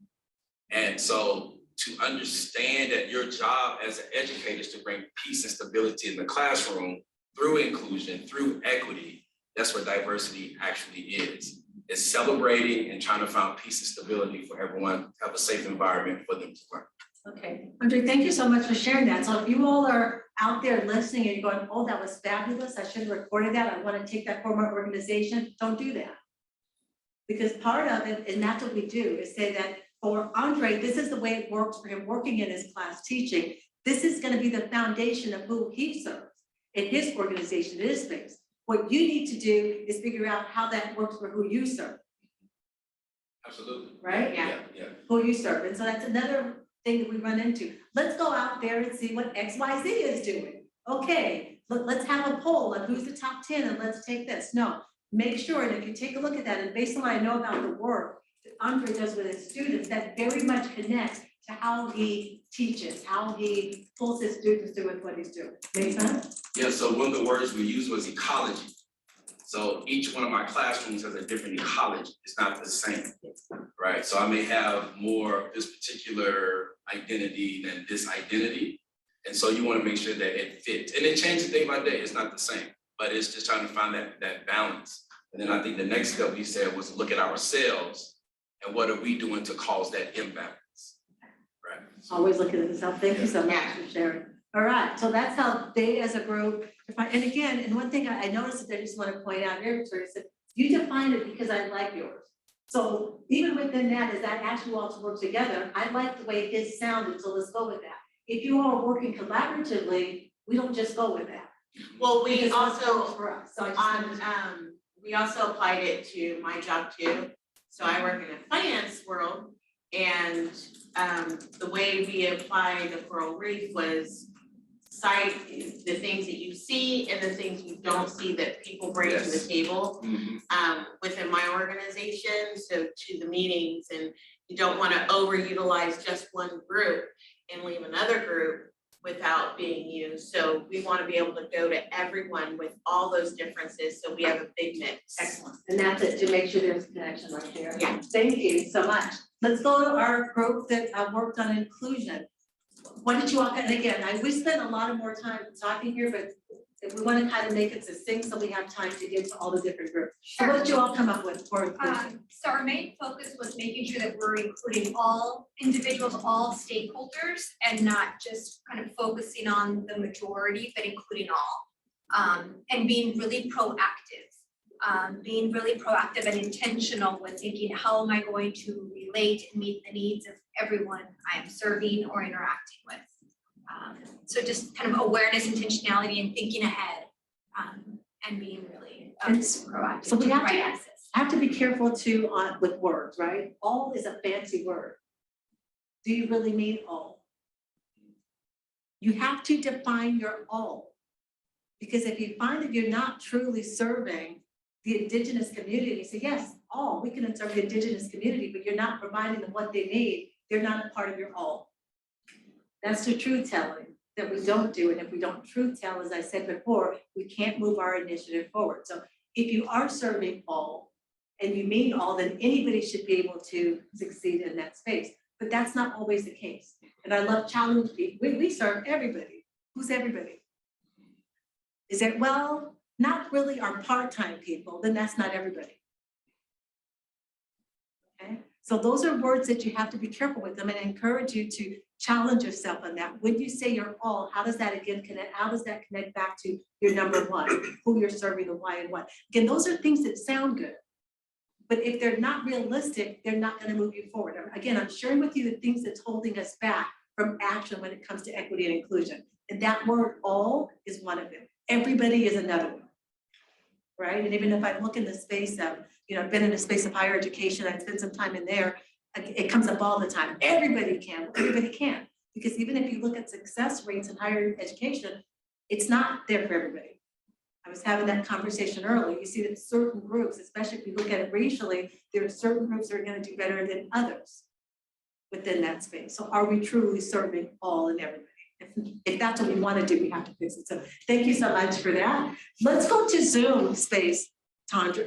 J: And so to understand that your job as an educator is to bring peace and stability in the classroom through inclusion, through equity, that's what diversity actually is. It's celebrating and trying to find peace and stability for everyone to have a safe environment for them to learn.
H: Okay, Andre, thank you so much for sharing that. So if you all are out there listening and you're going, oh, that was fabulous, I should have recorded that, I want to take that for my organization, don't do that. Because part of it, and that's what we do, is say that for Andre, this is the way it works for him working in his class teaching. This is going to be the foundation of who he serves in his organization, in his space. What you need to do is figure out how that works for who you serve.
J: Absolutely.
H: Right?
J: Yeah.
H: Who you serve. And so that's another thing that we run into. Let's go out there and see what XYZ is doing. Okay, let's have a poll of who's the top 10 and let's take this. No, make sure, and if you take a look at that, and based on what I know about the work that Andre does with his students, that very much connects to how he teaches, how he pulls his students through with what he's doing. Make sense?
J: Yeah, so one of the words we used was ecology. So each one of my classrooms has a different ecology. It's not the same, right? So I may have more of this particular identity than this identity. And so you want to make sure that it fits. And it changes day by day. It's not the same, but it's just trying to find that balance. And then I think the next step we said was to look at ourselves and what are we doing to cause that imbalance, right?
H: Always looking at this up. Thank you so much for sharing. All right, so that's how they as a group define, and again, and one thing I noticed that I just want to point out here, Teresa, said, you define it because I like yours. So even within that, as that actually all to work together, I like the way his sounded, so let's go with that. If you all are working collaboratively, we don't just go with that.
G: Well, we
H: Because what's
G: also,
H: works for us. So I just
G: on,
H: wanted to-
G: we also applied it to my job too. So I work in a finance world, and the way we applied the coral reef was cite the things that you see and the things you don't see that people bring to the
J: Yes.
G: table within my organization, so to the meetings, and you don't want to overutilize just one group and leave another group without being used. So we want to be able to go to everyone with all those differences, so we have a big mix.
H: Excellent, and that's it, to make sure there's a connection right there.
G: Yeah.
H: Thank you so much. Let's go to our group that worked on inclusion. What did you all, and again, we spent a lot of more time talking here, but if we want to kind of make it succinct so we have time to get to all the different groups. So what did you all come up with for inclusion?
L: So our main focus was making sure that we're including all individuals, all stakeholders, and not just kind of focusing on the majority, but including all. And being really proactive. Being really proactive and intentional with thinking, how am I going to relate and meet the needs of everyone I'm serving or interacting with? So just kind of awareness, intentionality, and thinking ahead, and being really proactive.
H: So we
L: to
H: have to-
L: provide access.
H: I have to be careful too with words, right? All is a fancy word. Do you really mean all? You have to define your all. Because if you find that you're not truly serving the Indigenous community, you say, yes, all, we can serve the Indigenous community, but you're not providing them what they need, they're not a part of your all. That's the truth telling that we don't do. And if we don't truth tell, as I said before, we can't move our initiative forward. So if you are serving all and you mean all, then anybody should be able to succeed in that space. But that's not always the case. And I love challenge people. We serve everybody. Who's everybody? Is it, well, not really our part-time people, then that's not everybody. Okay, so those are words that you have to be careful with them, and encourage you to challenge yourself on that. When you say you're all, how does that again connect? How does that connect back to your number one, who you're serving, the why and what? Again, those are things that sound good, but if they're not realistic, they're not going to move you forward. Again, I'm sharing with you the things that's holding us back from action when it comes to equity and inclusion. And that word all is one of them. Everybody is another one. Right? And even if I look in the space of, I've been in a space of higher education, I spent some time in there, it comes up all the time. Everybody can, because even if you look at success rates in higher education, it's not there for everybody. I was having that conversation earlier. You see that certain groups, especially if you look at it racially, there are certain groups that are going to do better than others within that space. So are we truly serving all and everybody? If that's what we want to do, we have to fix it. So thank you so much for that. Let's go to Zoom space, Tandra.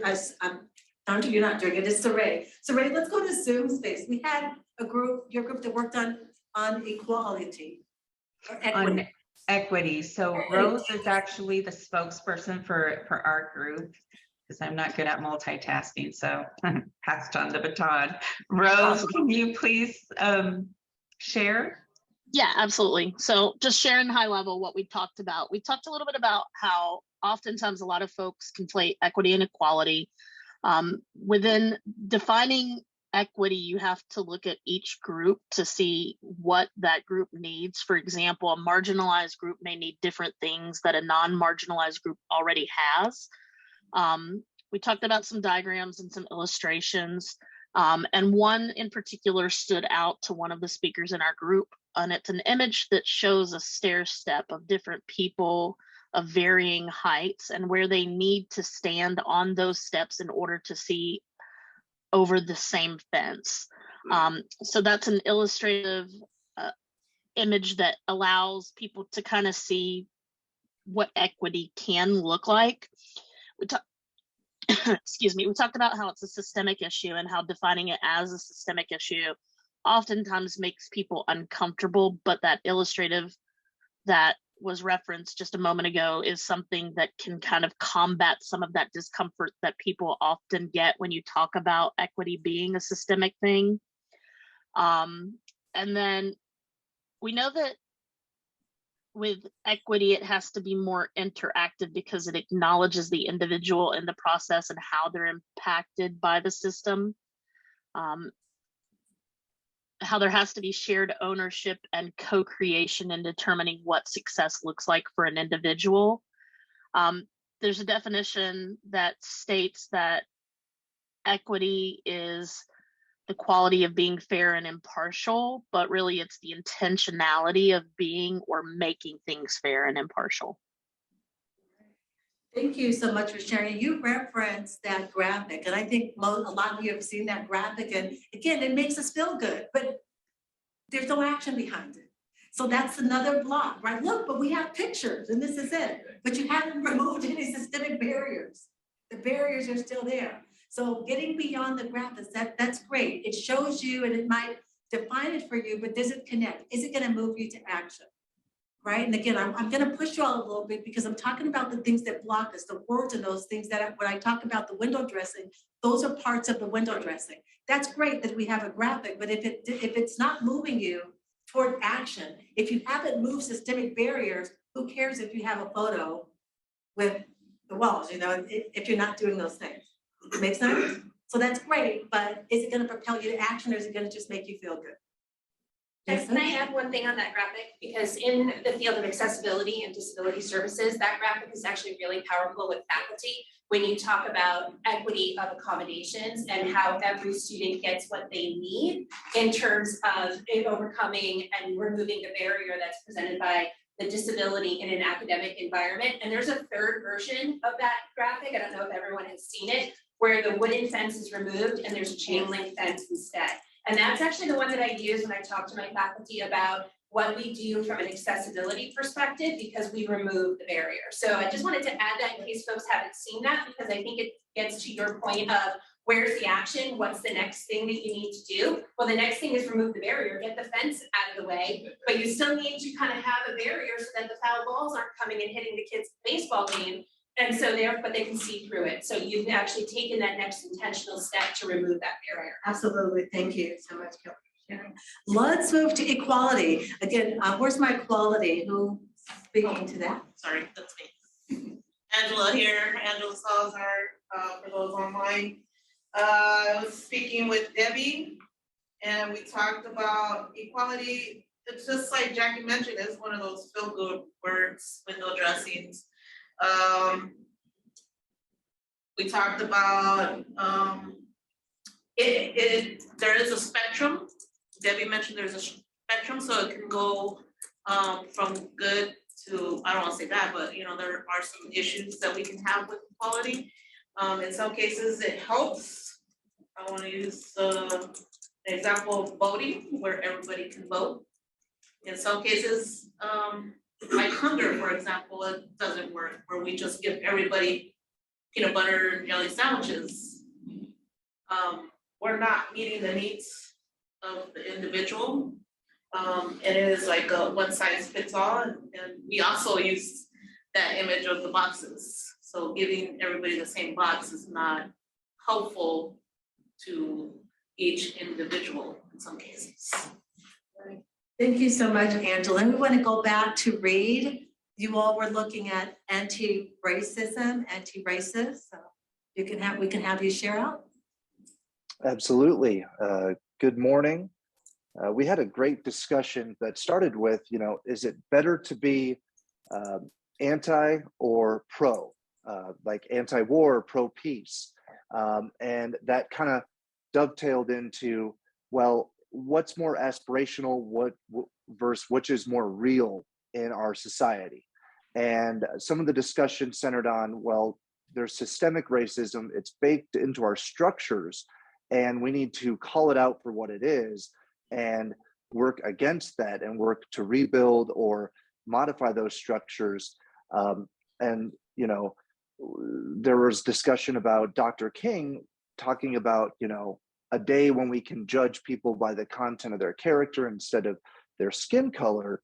H: Tandra, you're not doing it, it's Saray. Saray, let's go to Zoom space. We had a group, your group that worked on equality. Or equity.
E: On equity. So Rose is actually the spokesperson for our group, because I'm not good at multitasking, so passed on the baton. Rose, can you please share?
M: Yeah, absolutely. So just sharing high level what we talked about. We talked a little bit about how oftentimes a lot of folks conflate equity and equality. Within defining equity, you have to look at each group to see what that group needs. For example, a marginalized group may need different things that a non-marginalized group already has. We talked about some diagrams and some illustrations. And one in particular stood out to one of the speakers in our group, and it's an image that shows a stair step of different people of varying heights and where they need to stand on those steps in order to see over the same fence. So that's an illustrative image that allows people to kind of see what equity can look like. Excuse me, we talked about how it's a systemic issue and how defining it as a systemic issue oftentimes makes people uncomfortable, but that illustrative that was referenced just a moment ago is something that can kind of combat some of that discomfort that people often get when you talk about equity being a systemic thing. And then we know that with equity, it has to be more interactive because it acknowledges the individual in the process and how they're impacted by the system. How there has to be shared ownership and co-creation in determining what success looks like for an individual. There's a definition that states that equity is the quality of being fair and impartial, but really it's the intentionality of being or making things fair and impartial.
H: Thank you so much for sharing. You referenced that graphic, and I think a lot of you have seen that graphic, and again, it makes us feel good, but there's no action behind it. So that's another block, right? Look, but we have pictures, and this is it. But you haven't removed any systemic barriers. The barriers are still there. So getting beyond the graphics, that's great. It shows you, and it might define it for you, but does it connect? Is it going to move you to action? Right? And again, I'm going to push you all a little bit because I'm talking about the things that block us, the words and those things that when I talk about the window dressing, those are parts of the window dressing. That's great that we have a graphic, but if it's not moving you toward action, if you haven't moved systemic barriers, who cares if you have a photo with the walls, you know, if you're not doing those things. Make sense? So that's great, but is it going to propel you to action or is it going to just make you feel good?
L: Can I add one thing on that graphic? Because in the field of accessibility and disability services, that graphic is actually really powerful with faculty when you talk about equity of accommodations and how every student gets what they need in terms of overcoming and removing the barrier that's presented by the disability in an academic environment. And there's a third version of that graphic, I don't know if everyone has seen it, where the wooden fence is removed and there's a chain link fence instead. And that's actually the one that I use when I talk to my faculty about what we do from an accessibility perspective because we remove the barrier. So I just wanted to add that in case folks haven't seen that, because I think it gets to your point of where's the action, what's the next thing that you need to do? Well, the next thing is remove the barrier, get the fence out of the way, but you still need to kind of have a barrier so that the foul balls aren't coming and hitting the kids' baseball game. And so but they can see through it. So you've actually taken that next intentional step to remove that barrier.
H: Absolutely. Thank you so much, Kelly, for sharing. Let's move to equality. Again, where's my equality? Who's speaking to that?
G: Sorry, that's me. Angela here, Angela Salazar, for those online. I was speaking with Debbie and we talked about equality. It's just like Jackie mentioned, it's one of those feel-good words, window dressings. We talked about there is a spectrum. Debbie mentioned there's a spectrum, so it can go from good to, I don't want to say bad, but you know, there are some issues that we can have with equality. In some cases it helps. I want to use the example of voting where everybody can vote. In some cases, like hunger, for example, it doesn't work, where we just give everybody peanut butter and jelly sandwiches. We're not meeting the needs of the individual. And it is like a one size fits all. And we also use that image of the boxes. So giving everybody the same box is not helpful to each individual in some cases.
H: Thank you so much, Angela. And we want to go back to Reed. You all were looking at anti-racism, anti-racist. So we can have you share out.
N: Absolutely. Good morning. We had a great discussion that started with, you know, is it better to be anti or pro, like anti-war or pro-peace? And that kind of dovetailed into, well, what's more aspirational, versus which is more real in our society. And some of the discussion centered on, well, there's systemic racism, it's baked into our structures, and we need to call it out for what it is and work against that and work to rebuild or modify those structures. And, you know, there was discussion about Dr. King talking about, you know, a day when we can judge people by the content of their character instead of their skin color,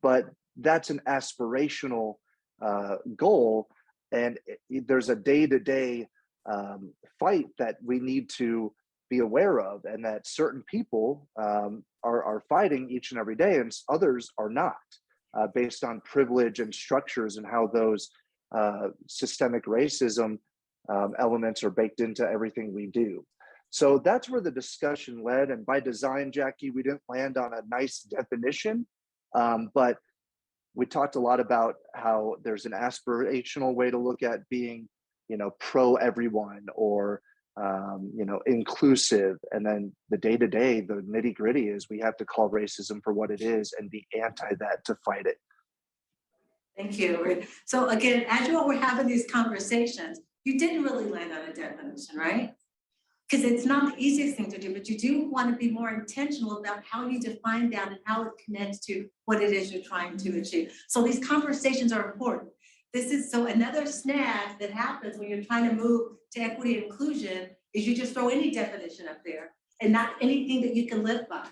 N: but that's an aspirational goal. And there's a day-to-day fight that we need to be aware of, and that certain people are fighting each and every day, and others are not, based on privilege and structures and how those systemic racism elements are baked into everything we do. So that's where the discussion led. And by design, Jackie, we didn't land on a nice definition, but we talked a lot about how there's an aspirational way to look at being, you know, pro everyone, or you know, inclusive. And then the day-to-day, the nitty-gritty is we have to call racism for what it is and be anti that to fight it.
H: Thank you. So again, as you all were having these conversations, you didn't really land on a definition, right? Because it's not the easiest thing to do, but you do want to be more intentional about how you define that and how it connects to what it is you're trying to achieve. So these conversations are important. This is so another snag that happens when you're trying to move to equity and inclusion is you just throw any definition up there and not anything that you can live by,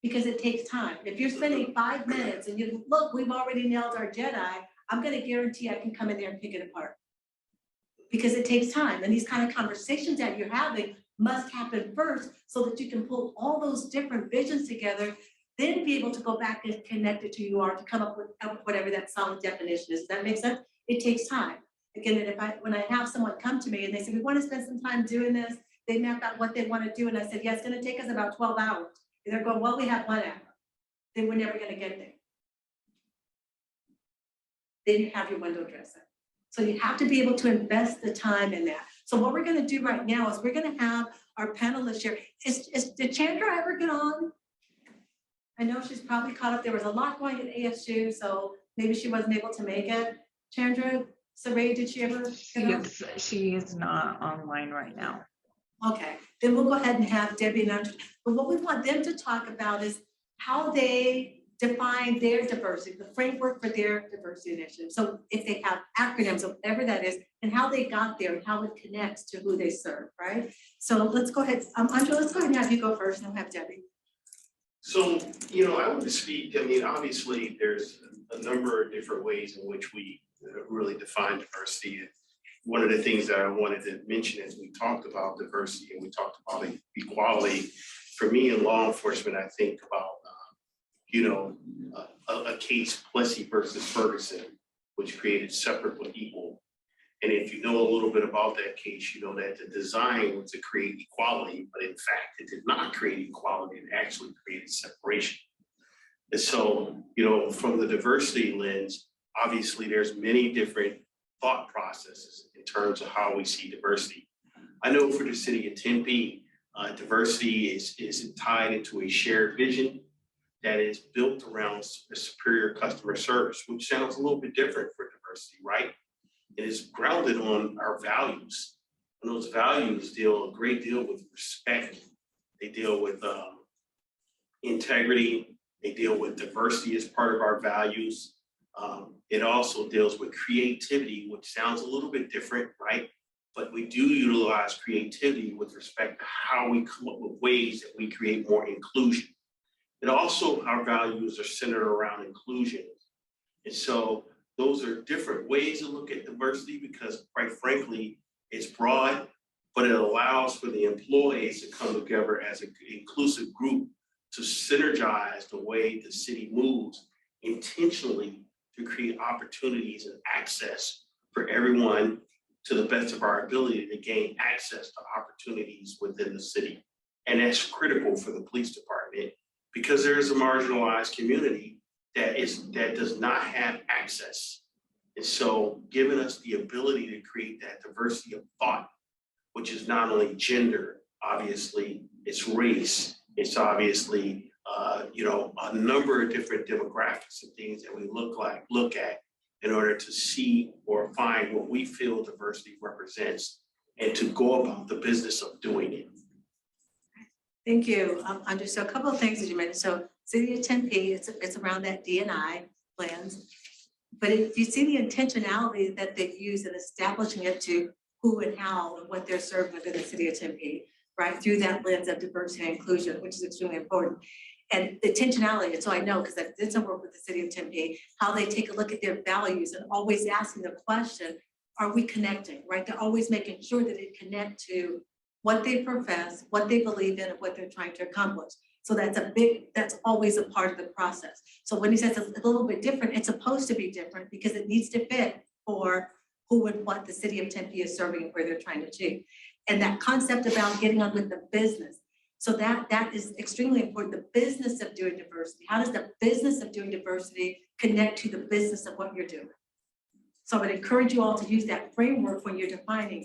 H: because it takes time. If you're spending 5 minutes and you look, we've already nailed our Jedi, I'm going to guarantee I can come in there and pick it apart, because it takes time. And these kind of conversations that you're having must happen first so that you can pull all those different visions together, then be able to go back and connect it to you are to come up with whatever that solid definition is. Does that make sense? It takes time. Again, and when I have someone come to me and they say, we want to spend some time doing this, they map out what they want to do. And I said, yeah, it's going to take us about 12 hours. And they're going, well, we have 1 hour. Then we're never going to get there. Then you have your window dressing. So you have to be able to invest the time in that. So what we're going to do right now is we're going to have our panelists here. Did Chandra ever get on? I know she's probably caught up. There was a lot going at ASU, so maybe she wasn't able to make it. Chandra, Saray, did she ever get on?
E: She is not online right now.
H: Okay, then we'll go ahead and have Debbie and Andrew. But what we want them to talk about is how they define their diversity, the framework for their diversity initiative. So if they have acronyms, whatever that is, and how they got there and how it connects to who they serve, right? So let's go ahead, Andrew, let's go ahead and have you go first, and we'll have Debbie.
C: So, you know, I want to speak, I mean, obviously there's a number of different ways in which we really define diversity. And one of the things that I wanted to mention as we talked about diversity and we talked about equality, for me in law enforcement, I think about, you know, a case Plessy versus Ferguson, which created separate but equal. And if you know a little bit about that case, you know that the design was to create equality, but in fact, it did not create equality, it actually created separation. And so, you know, from the diversity lens, obviously there's many different thought processes in terms of how we see diversity. I know for the city of Tempe, diversity is tied into a shared vision that is built around a superior customer service, which sounds a little bit different for diversity, right? It is grounded on our values. And those values deal a great deal with respect. They deal with integrity. They deal with diversity as part of our values. It also deals with creativity, which sounds a little bit different, right? But we do utilize creativity with respect to how we come up with ways that we create more inclusion. And also our values are centered around inclusion. And so those are different ways to look at diversity because quite frankly, it's broad, but it allows for the employees to come together as an inclusive group to synergize the way the city moves intentionally to create opportunities and access for everyone to the best of our ability to gain access to opportunities within the city. And that's critical for the police department because there is a marginalized community that does not have access. And so giving us the ability to create that diversity of thought, which is not only gender, obviously it's race, it's obviously, a number of different demographics and things that we look at in order to see or find what we feel diversity represents and to go about the business of doing it.
H: Thank you. Andre, so a couple of things that you mentioned. So City of Tempe, it's around that D&I plans. But if you see the intentionality that they've used in establishing it to who and how and what they're serving within the City of Tempe, right? Through that lens of diversity and inclusion, which is extremely important. And the intentionality, and so I know, because I did some work with the City of Tempe, how they take a look at their values and always asking the question, are we connecting, right? They're always making sure that it connect to what they profess, what they believe in, and what they're trying to accomplish. So that's always a part of the process. So when he says it's a little bit different, it's supposed to be different because it needs to fit for who and what the City of Tempe is serving and where they're trying to achieve. And that concept about getting on with the business. So that is extremely important, the business of doing diversity. How does the business of doing diversity connect to the business of what you're doing? So I would encourage you all to use that framework when you're defining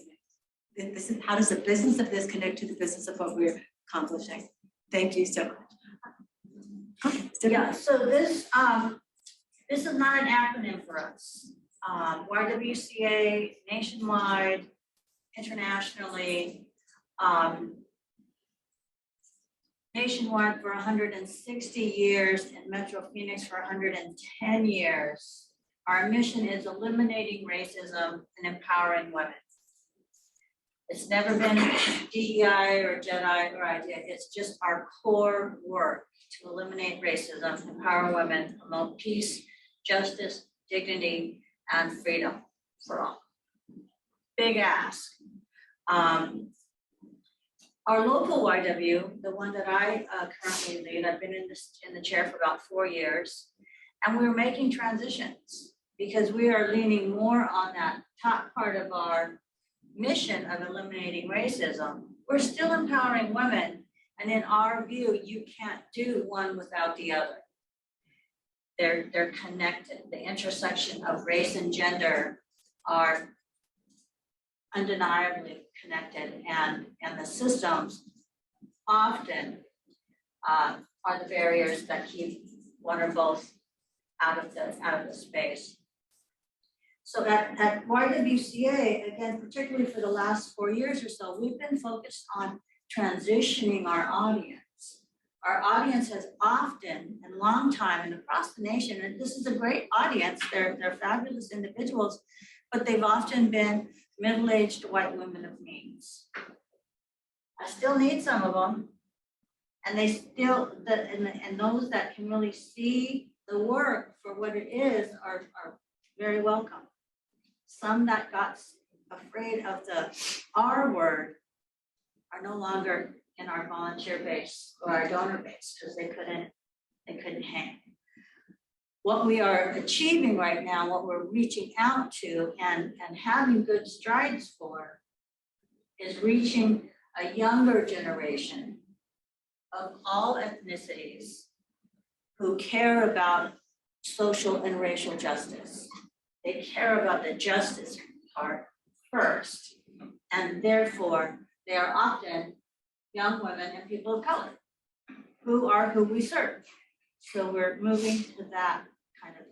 H: it. This is, how does the business of this connect to the business of what we're accomplishing? Thank you so much.
K: Yeah, so this is not an acronym for us. YWCA nationwide, internationally, nationwide for 160 years, and Metro Phoenix for 110 years. Our mission is eliminating racism and empowering women. It's never been DEI or JEDI or idea. It's just our core work to eliminate racism, empower women, promote peace, justice, dignity, and freedom for all. Big ask. Our local YW, the one that I currently lead, I've been in the chair for about 4 years, and we're making transitions because we are leaning more on that top part of our mission of eliminating racism. We're still empowering women, and in our view, you can't do one without the other. They're connected. The intersection of race and gender are undeniably connected, and the systems often are the barriers that keep one or both out of the space. So at YWCA, again, particularly for the last 4 years or so, we've been focused on transitioning our audience. Our audience has often and long time and across the nation, and this is a great audience, they're fabulous individuals, but they've often been middle-aged white women of means. I still need some of them, and they still, and those that can really see the work for what it is are very welcome. Some that got afraid of the R word are no longer in our volunteer base or our donor base because they couldn't hang. What we are achieving right now, what we're reaching out to and having good strides for is reaching a younger generation of all ethnicities who care about social and racial justice. They care about the justice part first, and therefore they are often young women and people of color who we serve. So we're moving to that kind of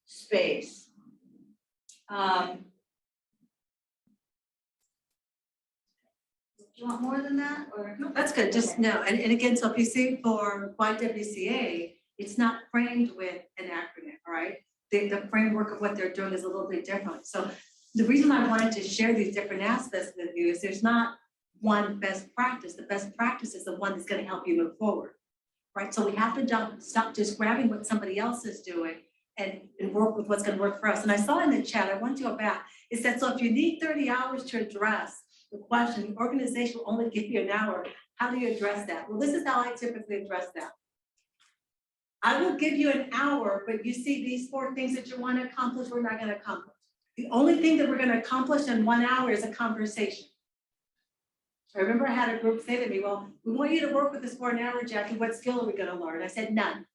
K: space. Do you want more than that, or?
H: No, that's good, just no, and again, so if you see for YWCA, it's not framed with an acronym, right? The framework of what they're doing is a little bit different. So the reason I wanted to share these different aspects with you is there's not one best practice. The best practice is the one that's going to help you move forward, right? So we have to stop just grabbing what somebody else is doing and work with what's going to work for us. And I saw in the chat, I want to go back, it said, so if you need 30 hours to address the question, the organization will only give you an hour. How do you address that? Well, this is how I typically address that. I will give you an hour, but you see these 4 things that you want to accomplish, we're not going to accomplish. The only thing that we're going to accomplish in 1 hour is a conversation. I remember I had a group say to me, well, we want you to work with us for an hour, Jackie. What skill are we going to learn? I said, none.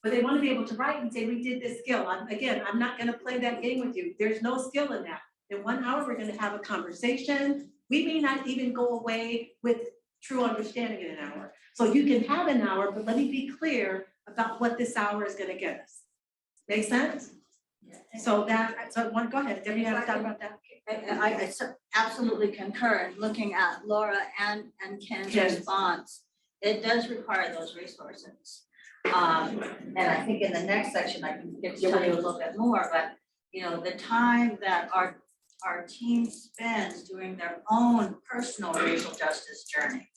H: But they want to be able to write and say, we did this skill. I'm not going to play that game with you. There's no skill in that. In 1 hour, we're gonna have a conversation. We may not even go away with true understanding in an hour. So you can have an hour, but let me be clear about what this hour is gonna get us. Make sense? So go ahead, Debbie, you have a thought about that?
K: Absolutely concur, and looking at Laura and Ken's
H: Yes.
K: response, it does require those resources. And I think in the next section, I can get to tell you a little bit more, but you know, the time that our team spends doing their own personal racial justice journey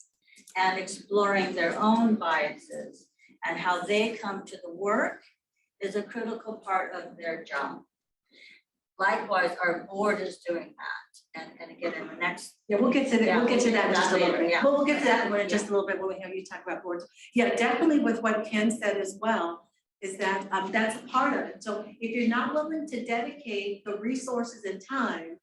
K: and exploring their own biases and how they come to the work is a critical part of their job. Likewise, our board is doing that. And again, in the next.
H: Yeah, we'll get to that, we'll get to that in just a little bit.
K: Yeah.
H: We'll get to that in just a little bit when we have you talk about boards. Yeah, definitely with what Ken said as well, is that that's a part of it. So if you're not willing to dedicate the resources and time,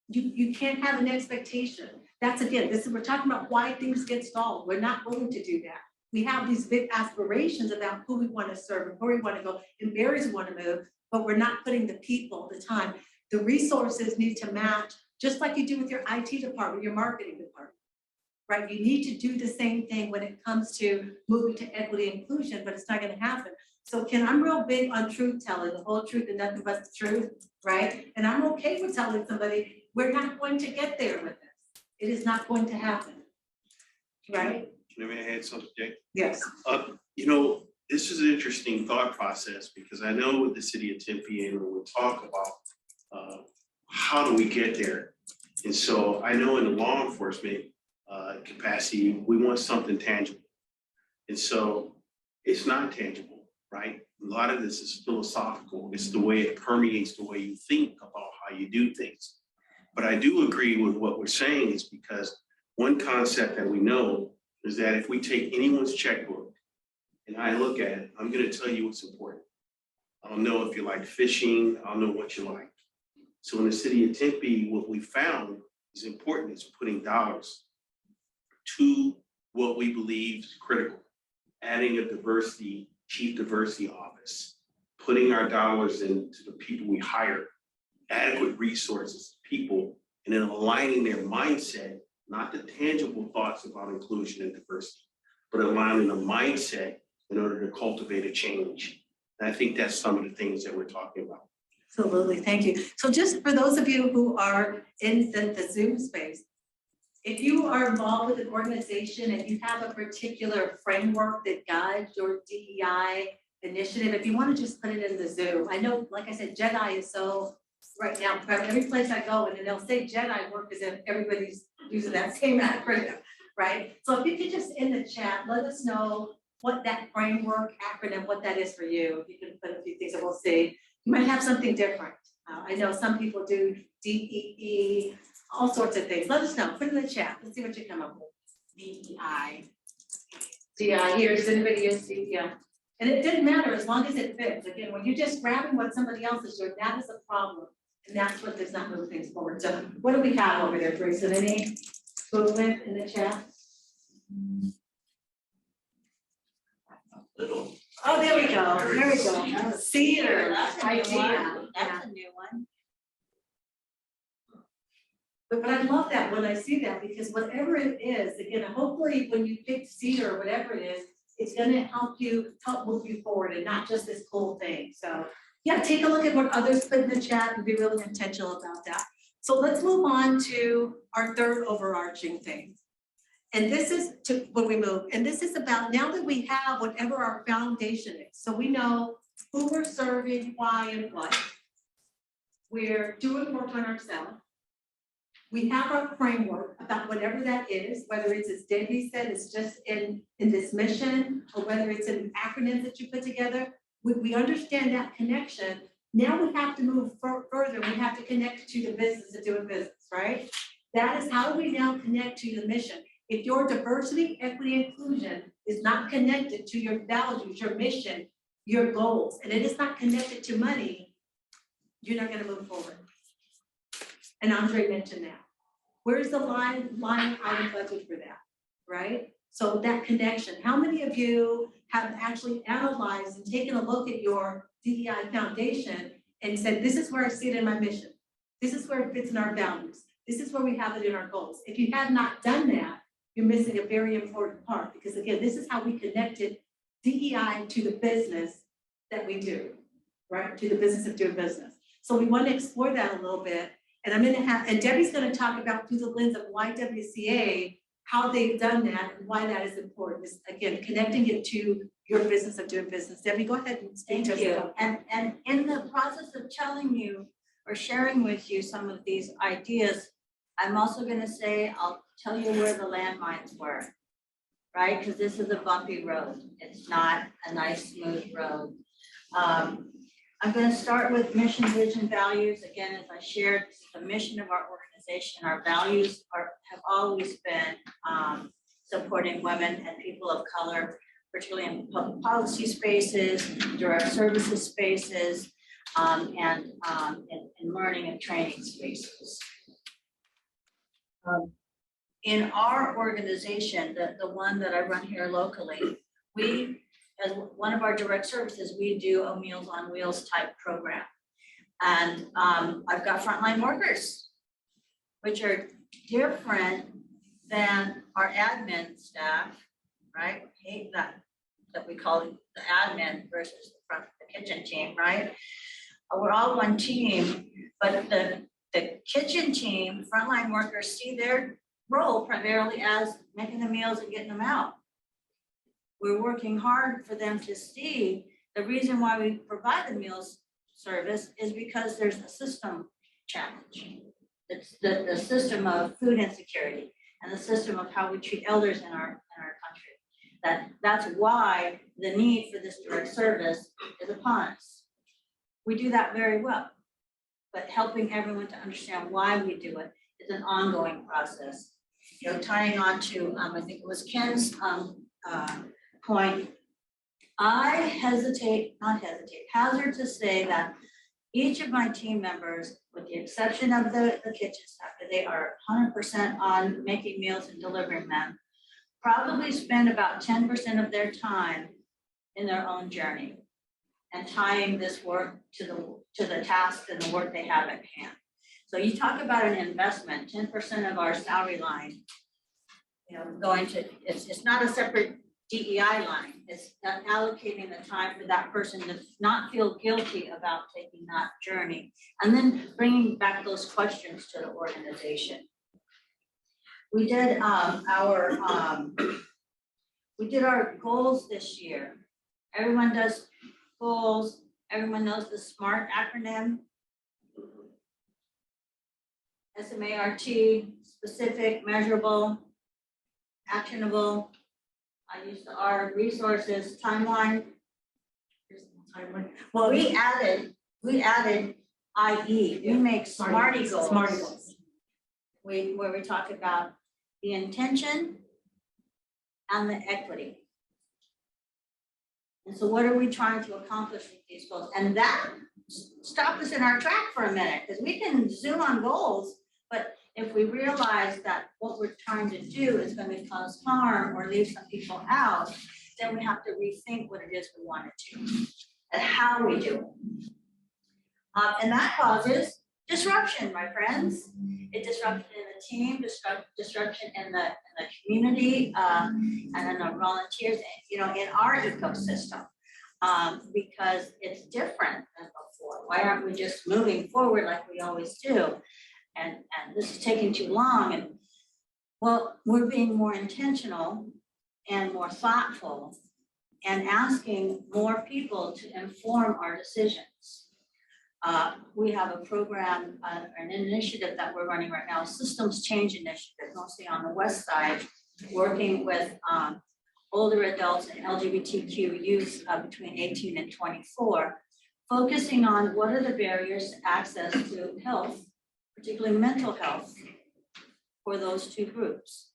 H: you can't have an expectation. That's again, we're talking about why things get stalled. We're not willing to do that. We have these big aspirations about who we want to serve and where we want to go and barriers we want to move, but we're not putting the people, the time. The resources need to match, just like you do with your IT department, your marketing department, right? You need to do the same thing when it comes to moving to equity and inclusion, but it's not going to happen. So Ken, I'm real big on truth telling, the whole truth and nothing but the truth, right? And I'm okay with telling somebody, we're not going to get there with this. It is not going to happen, right?
C: Can I add something, Jake?
H: Yes.
C: You know, this is an interesting thought process because I know with the city of Tempe, and we'll talk about how do we get there. And so I know in the law enforcement capacity, we want something tangible. And so it's not tangible, right? A lot of this is philosophical. It's the way it permeates the way you think about how you do things. But I do agree with what we're saying is because one concept that we know is that if we take anyone's checkbook and I look at it, I'm going to tell you what's important. I'll know if you like fishing, I'll know what you like. So in the city of Tempe, what we found is important is putting dollars to what we believe is critical. Adding a chief diversity office, putting our dollars into the people we hire, adequate resources, people, and then aligning their mindset, not the tangible thoughts about inclusion and diversity, but aligning the mindset in order to cultivate a change. And I think that's some of the things that we're talking about.
H: Absolutely, thank you. So just for those of you who are in the Zoom space, if you are involved with an organization and you have a particular framework that guides your DEI initiative, if you want to just put it in the Zoom. I know, like I said, JEDI is so right now, every place I go and they'll say JEDI work as if everybody's using that same acronym, right? So if you could just in the chat, let us know what that framework acronym, what that is for you. If you can put a few things and we'll see. You might have something different. I know some people do DEE, all sorts of things. Let us know, put it in the chat. Let's see what you come up with. DEI. DEI, here, does anybody use DEI? And it didn't matter as long as it fits. Again, when you're just grabbing what somebody else is doing, that is a problem. And that's what does not move things forward. So what do we have over there, Teresa? Any movement in the chat? Oh, there we go. There we go. Cedar.
K: That's a new
H: idea.
K: one. That's a new one.
H: But I love that when I see that because whatever it is, again, hopefully when you pick Cedar or whatever it is, it's gonna help move you forward and not just this cool thing. So yeah, take a look at what others put in the chat and be really intentional about that. So let's move on to our third overarching thing. And this is when we move, and this is about now that we have whatever our foundation is. So we know who we're serving, why and what. We're doing work on ourselves. We have our framework about whatever that is, whether it's, as Debbie said, it's just in this mission, or whether it's an acronym that you put together. We understand that connection. Now we have to move further. We have to connect to the business of doing business, right? That is how do we now connect to the mission. If your diversity, equity, inclusion is not connected to your values, your mission, your goals, and it is not connected to money, you're not going to move forward. And Andre mentioned that. Where's the line item budget for that, right? So that connection, how many of you have actually analyzed and taken a look at your DEI foundation and said, this is where I see it in my mission. This is where it fits in our values. This is where we have it in our goals. If you have not done that, you're missing a very important part, because again, this is how we connected DEI to the business that we do, right? To the business of doing business. So we want to explore that a little bit. And I'm gonna have, and Debbie's gonna talk about through the lens of YWCA, how they've done that and why that is important. Is again, connecting it to your business of doing business. Debbie, go ahead and speak to us.
K: Thank you.
H: about
K: And in the process of telling you or sharing with you some of these ideas, I'm also gonna say, I'll tell you where the landmines were, right? Because this is a bumpy road. It's not a nice, smooth road. I'm gonna start with mission, vision, values. Again, as I shared, this is the mission of our organization. Our values have always been supporting women and people of color, particularly in public policy spaces, direct services spaces, and in learning and training spaces. In our organization, the one that I run here locally, we, as one of our direct services, we do a Meals on Wheels type program. And I've got frontline workers, which are different than our admin staff, right? Hate that we call it the admin versus the kitchen team, right? We're all one team, but the kitchen team, frontline workers see their role primarily as making the meals and getting them out. We're working hard for them to see the reason why we provide the meals service is because there's a system challenge. It's the system of food insecurity and the system of how we treat elders in our country. That's why the need for this direct service is upon us. We do that very well, but helping everyone to understand why we do it is an ongoing process. You know, tying on to, I think it was Ken's point, I hazard to say that each of my team members, with the exception of the kitchen staff, they are 100% on making meals and delivering them, probably spend about 10% of their time in their own journey and tying this work to the tasks and the work they have at hand. So you talk about an investment, 10% of our salary line, you know, going to, it's not a separate DEI line. It's allocating the time for that person to not feel guilty about taking that journey, and then bringing back those questions to the organization. We did our goals this year. Everyone does goals. Everyone knows the SMART acronym. SMART, specific, measurable, actionable. I used the R, resources, timeline. Well, we added IE. We make SMARTY goals.
H: Smarty goals.
K: Where we talk about the intention and the equity. And so what are we trying to accomplish with these goals? And that stopped us in our track for a minute, because we can zoom on goals, but if we realize that what we're trying to do is going to cause harm or leave some people out, then we have to rethink what it is we want to do and how we do it. And that causes disruption, my friends. It disruption in the team, disruption in the community, and in the volunteers, you know, in our ecosystem, because it's different than before. Why aren't we just moving forward like we always do? And this is taking too long. And well, we're being more intentional and more thoughtful and asking more people to inform our decisions. We have a program, an initiative that we're running right now, a systems change initiative, mostly on the west side, working with older adults and LGBTQ youth between 18 and 24, focusing on what are the barriers to access to health, particularly mental health, for those two groups.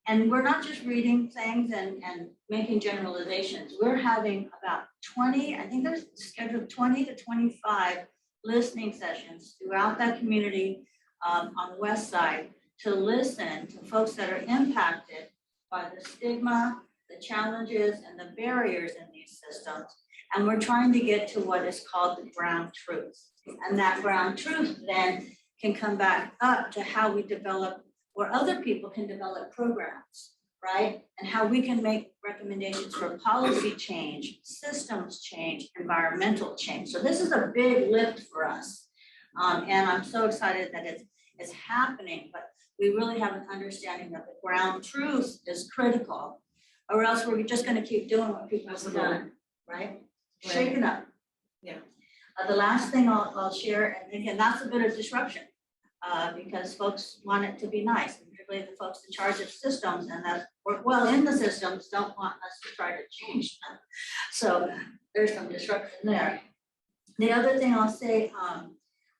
K: And we're not just reading things and making generalizations. We're having about 20, I think there's scheduled 20 to 25 listening sessions throughout that community on the west side to listen to folks that are impacted by the stigma, the challenges, and the barriers in these systems. And we're trying to get to what is called the ground truth. And that ground truth then can come back up to how we develop, where other people can develop programs, right? And how we can make recommendations for policy change, systems change, environmental change. So this is a big lift for us. And I'm so excited that it's happening, but we really have an understanding that the ground truth is critical, or else we're just gonna keep doing what people have done, right? Shake it up.
H: Yeah.
K: The last thing I'll share, and again, that's a bit of disruption, because folks want it to be nice, and particularly the folks in charge of systems and that work well in the systems don't want us to try to change them. So there's some disruption there. The other thing I'll say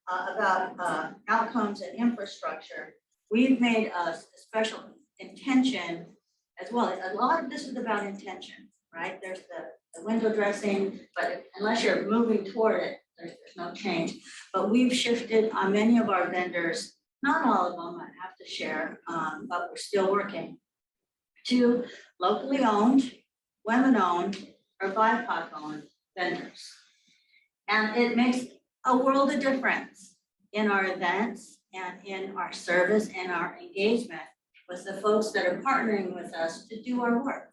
K: about outcomes and infrastructure, we've made a special intention as well. A lot of this is about intention, right? There's the window dressing, but unless you're moving toward it, there's no change. But we've shifted on many of our vendors, not all of them, I have to share, but we're still working, to locally owned, women-owned, or BIPOC-owned vendors. And it makes a world of difference in our events and in our service and our engagement with the folks that are partnering with us to do our work.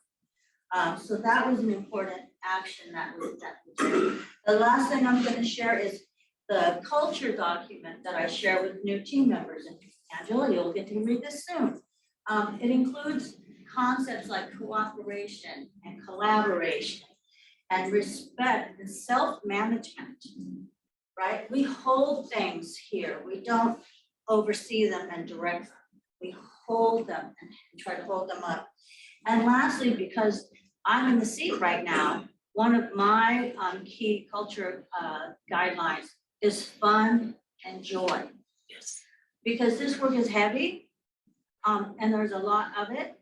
K: So that was an important action that we did. The last thing I'm going to share is the culture document that I share with new team members. And Angela, you'll get to read this soon. It includes concepts like cooperation and collaboration and respect and self-management, right? We hold things here. We don't oversee them and direct them. We hold them and try to hold them up. And lastly, because I'm in the seat right now, one of my key culture guidelines is fun and joy. Yes. Because this work is heavy, and there's a lot of it.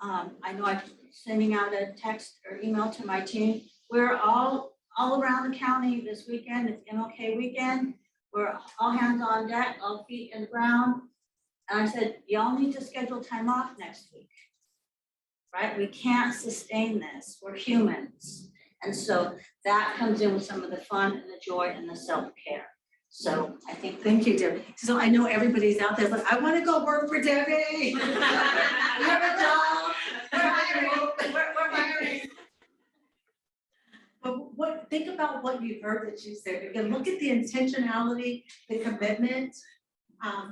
K: I know I'm sending out a text or email to my team. We're all around the county this weekend. It's MLK weekend. We're all hands on deck, all feet in the ground. And I said, y'all need to schedule time off next week, right? We can't sustain this. We're humans. And so that comes in with some of the fun and the joy and the self-care. So I think.
H: Thank you, Debbie. So I know everybody's out there, but I want to go work for Debbie. You have a job. We're hiring. But think about what you heard that you said. Again, look at the intentionality, the commitment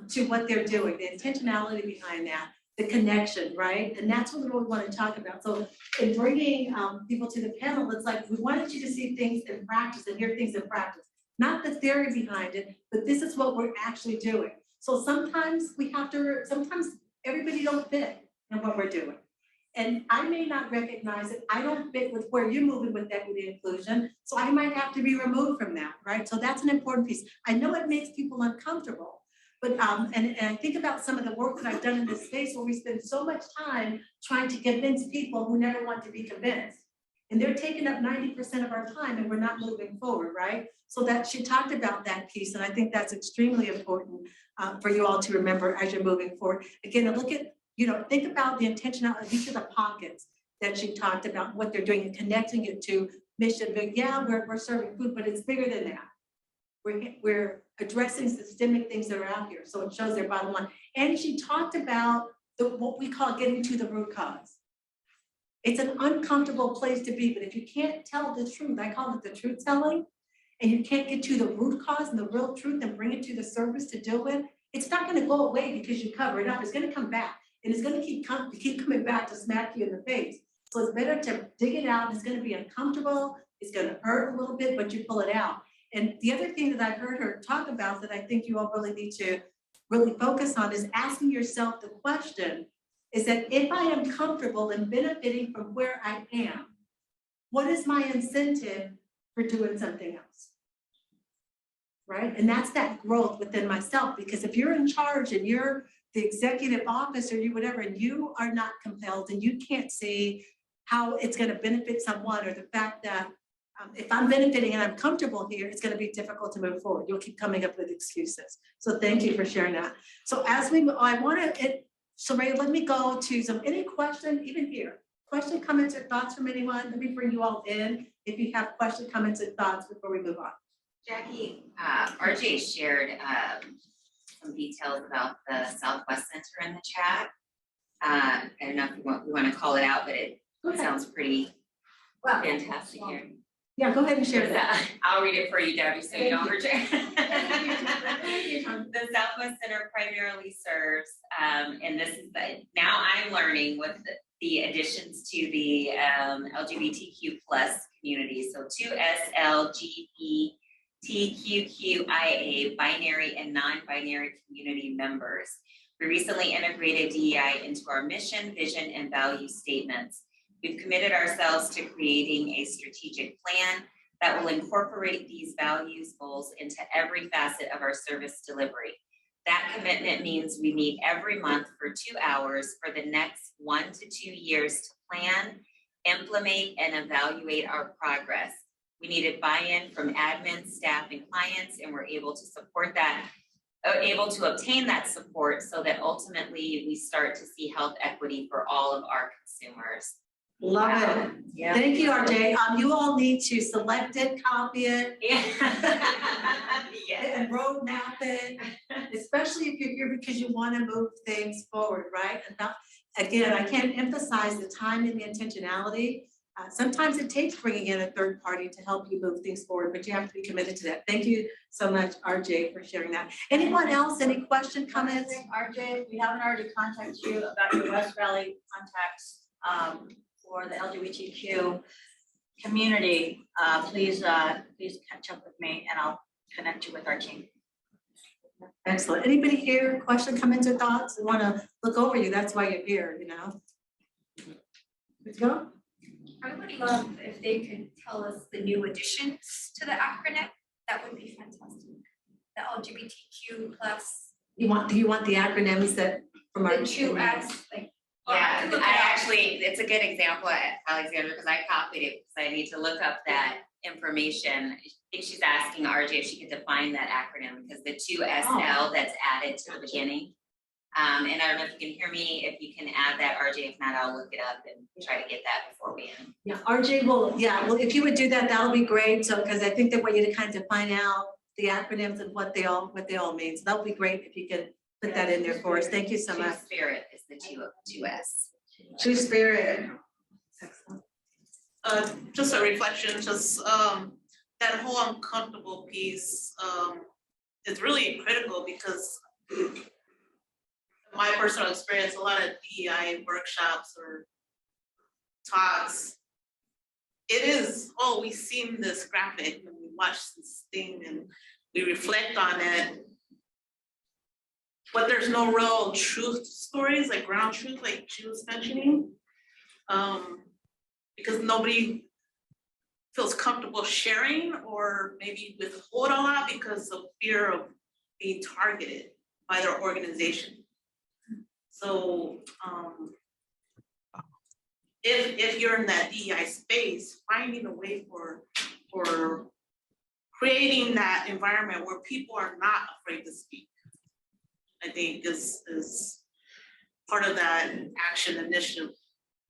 H: to what they're doing, the intentionality behind that, the connection, right? And that's what we really want to talk about. So in bringing people to the panel, it's like we wanted you to see things in practice and hear things in practice. Not the theory behind it, but this is what we're actually doing. So sometimes sometimes everybody don't fit in what we're doing. And I may not recognize it. I don't fit with where you're moving with equity and inclusion. So I might have to be removed from that, right? So that's an important piece. I know it makes people uncomfortable, but and I think about some of the work that I've done in this space where we spend so much time trying to convince people who never want to be convinced. And they're taking up 90% of our time and we're not moving forward, right? So that she talked about that piece. And I think that's extremely important for you all to remember as you're moving forward. Again, look at, think about the intentionality of each of the pockets that she talked about, what they're doing and connecting it to mission. But yeah, we're serving food, but it's bigger than that. We're addressing systemic things that are out here. So it shows their bottom line. And she talked about what we call getting to the root cause. It's an uncomfortable place to be, but if you can't tell the truth, I call it the truth telling, and you can't get to the root cause and the real truth and bring it to the surface to deal with, it's not going to go away because you cover it up. It's going to come back, and it's going to keep coming back to smack you in the face. So it's better to dig it out. It's going to be uncomfortable. It's going to hurt a little bit, but you pull it out. And the other thing that I heard her talk about that I think you all really need to really focus on is asking yourself the question, is that if I am comfortable in benefiting from where I am, what is my incentive for doing something else? Right? And that's that growth within myself, because if you're in charge and you're the executive officer, you whatever, and you are not compelled and you can't see how it's going to benefit someone, or the fact that if I'm benefiting and I'm comfortable here, it's going to be difficult to move forward. You'll keep coming up with excuses. So thank you for sharing that. So as we, so Ray, let me go to any question, even here, question, comments, or thoughts from anyone. Let me bring you all in if you have questions, comments, and thoughts before we move on.
A: Jackie, RJ shared some details about the Southwest Center in the chat. I don't know if we want to call it out, but it sounds pretty fantastic here.
H: Yeah, go ahead and share that.
A: I'll read it for you, Debbie, so you don't hurt your.
H: you.
A: The Southwest Center primarily serves, and this is now I'm learning with the additions to the LGBTQ plus community. So 2SLGBTQIA binary and non-binary community members. We recently integrated DEI into our mission, vision, and value statements. We've committed ourselves to creating a strategic plan that will incorporate these values goals into every facet of our service delivery. That commitment means we meet every month for 2 hours for the next 1 to 2 years to plan, implement, and evaluate our progress. We needed buy-in from admin, staff, and clients, and we're able to support that, able to obtain that support so that ultimately we start to see health equity for all of our consumers.
H: Love it.
A: Yeah.
H: Thank you, RJ. You all need to select it, copy it,
A: Yeah.
H: and roadmap it, especially if you're here because you want to move things forward, right? And now, again, I can't emphasize the time and the intentionality. Sometimes it takes bringing in a third party to help you move things forward, but you have to be committed to that. Thank you so much, RJ, for sharing that. Anyone else, any question, comments?
K: RJ, we haven't already contacted you about your West Valley contacts for the LGBTQ community. Please catch up with me and I'll connect you with our team.
H: Excellent. Anybody here, question, comments, or thoughts? I want to look over you. That's why you're here, you know? Let's go.
L: I would love if they could tell us the new additions to the acronym. That would be fantastic. The LGBTQ plus.
H: Do you want the acronyms that from our
L: The 2S, like.
A: Yeah, it's a good example, Alexandra, because I copied it because I need to look up that information. I think she's asking RJ if she could define that acronym because the 2SL that's added to the beginning. And I don't know if you can hear me, if you can add that, RJ, if not, I'll look it up and try to get that before we end.
H: Yeah, RJ will, well, if you would do that, that'll be great. So, because I think they want you to kind of find out the acronyms and what they all mean. So that'll be great if you could put that in there for us. Thank you so much.
A: Spirit is the 2S.
H: True Spirit. Excellent.
G: Just a reflection, that whole uncomfortable piece is really critical because my personal experience, a lot of DEI workshops or talks, it is, we've seen this graphic and we watched this thing and we reflect on it, but there's no real truth stories, like ground truth, like she was mentioning, because nobody feels comfortable sharing or maybe withhold a lot because of fear of being targeted by their organization. So if you're in that DEI space, finding a way for creating that environment where people are not afraid to speak, I think is part of that action initiative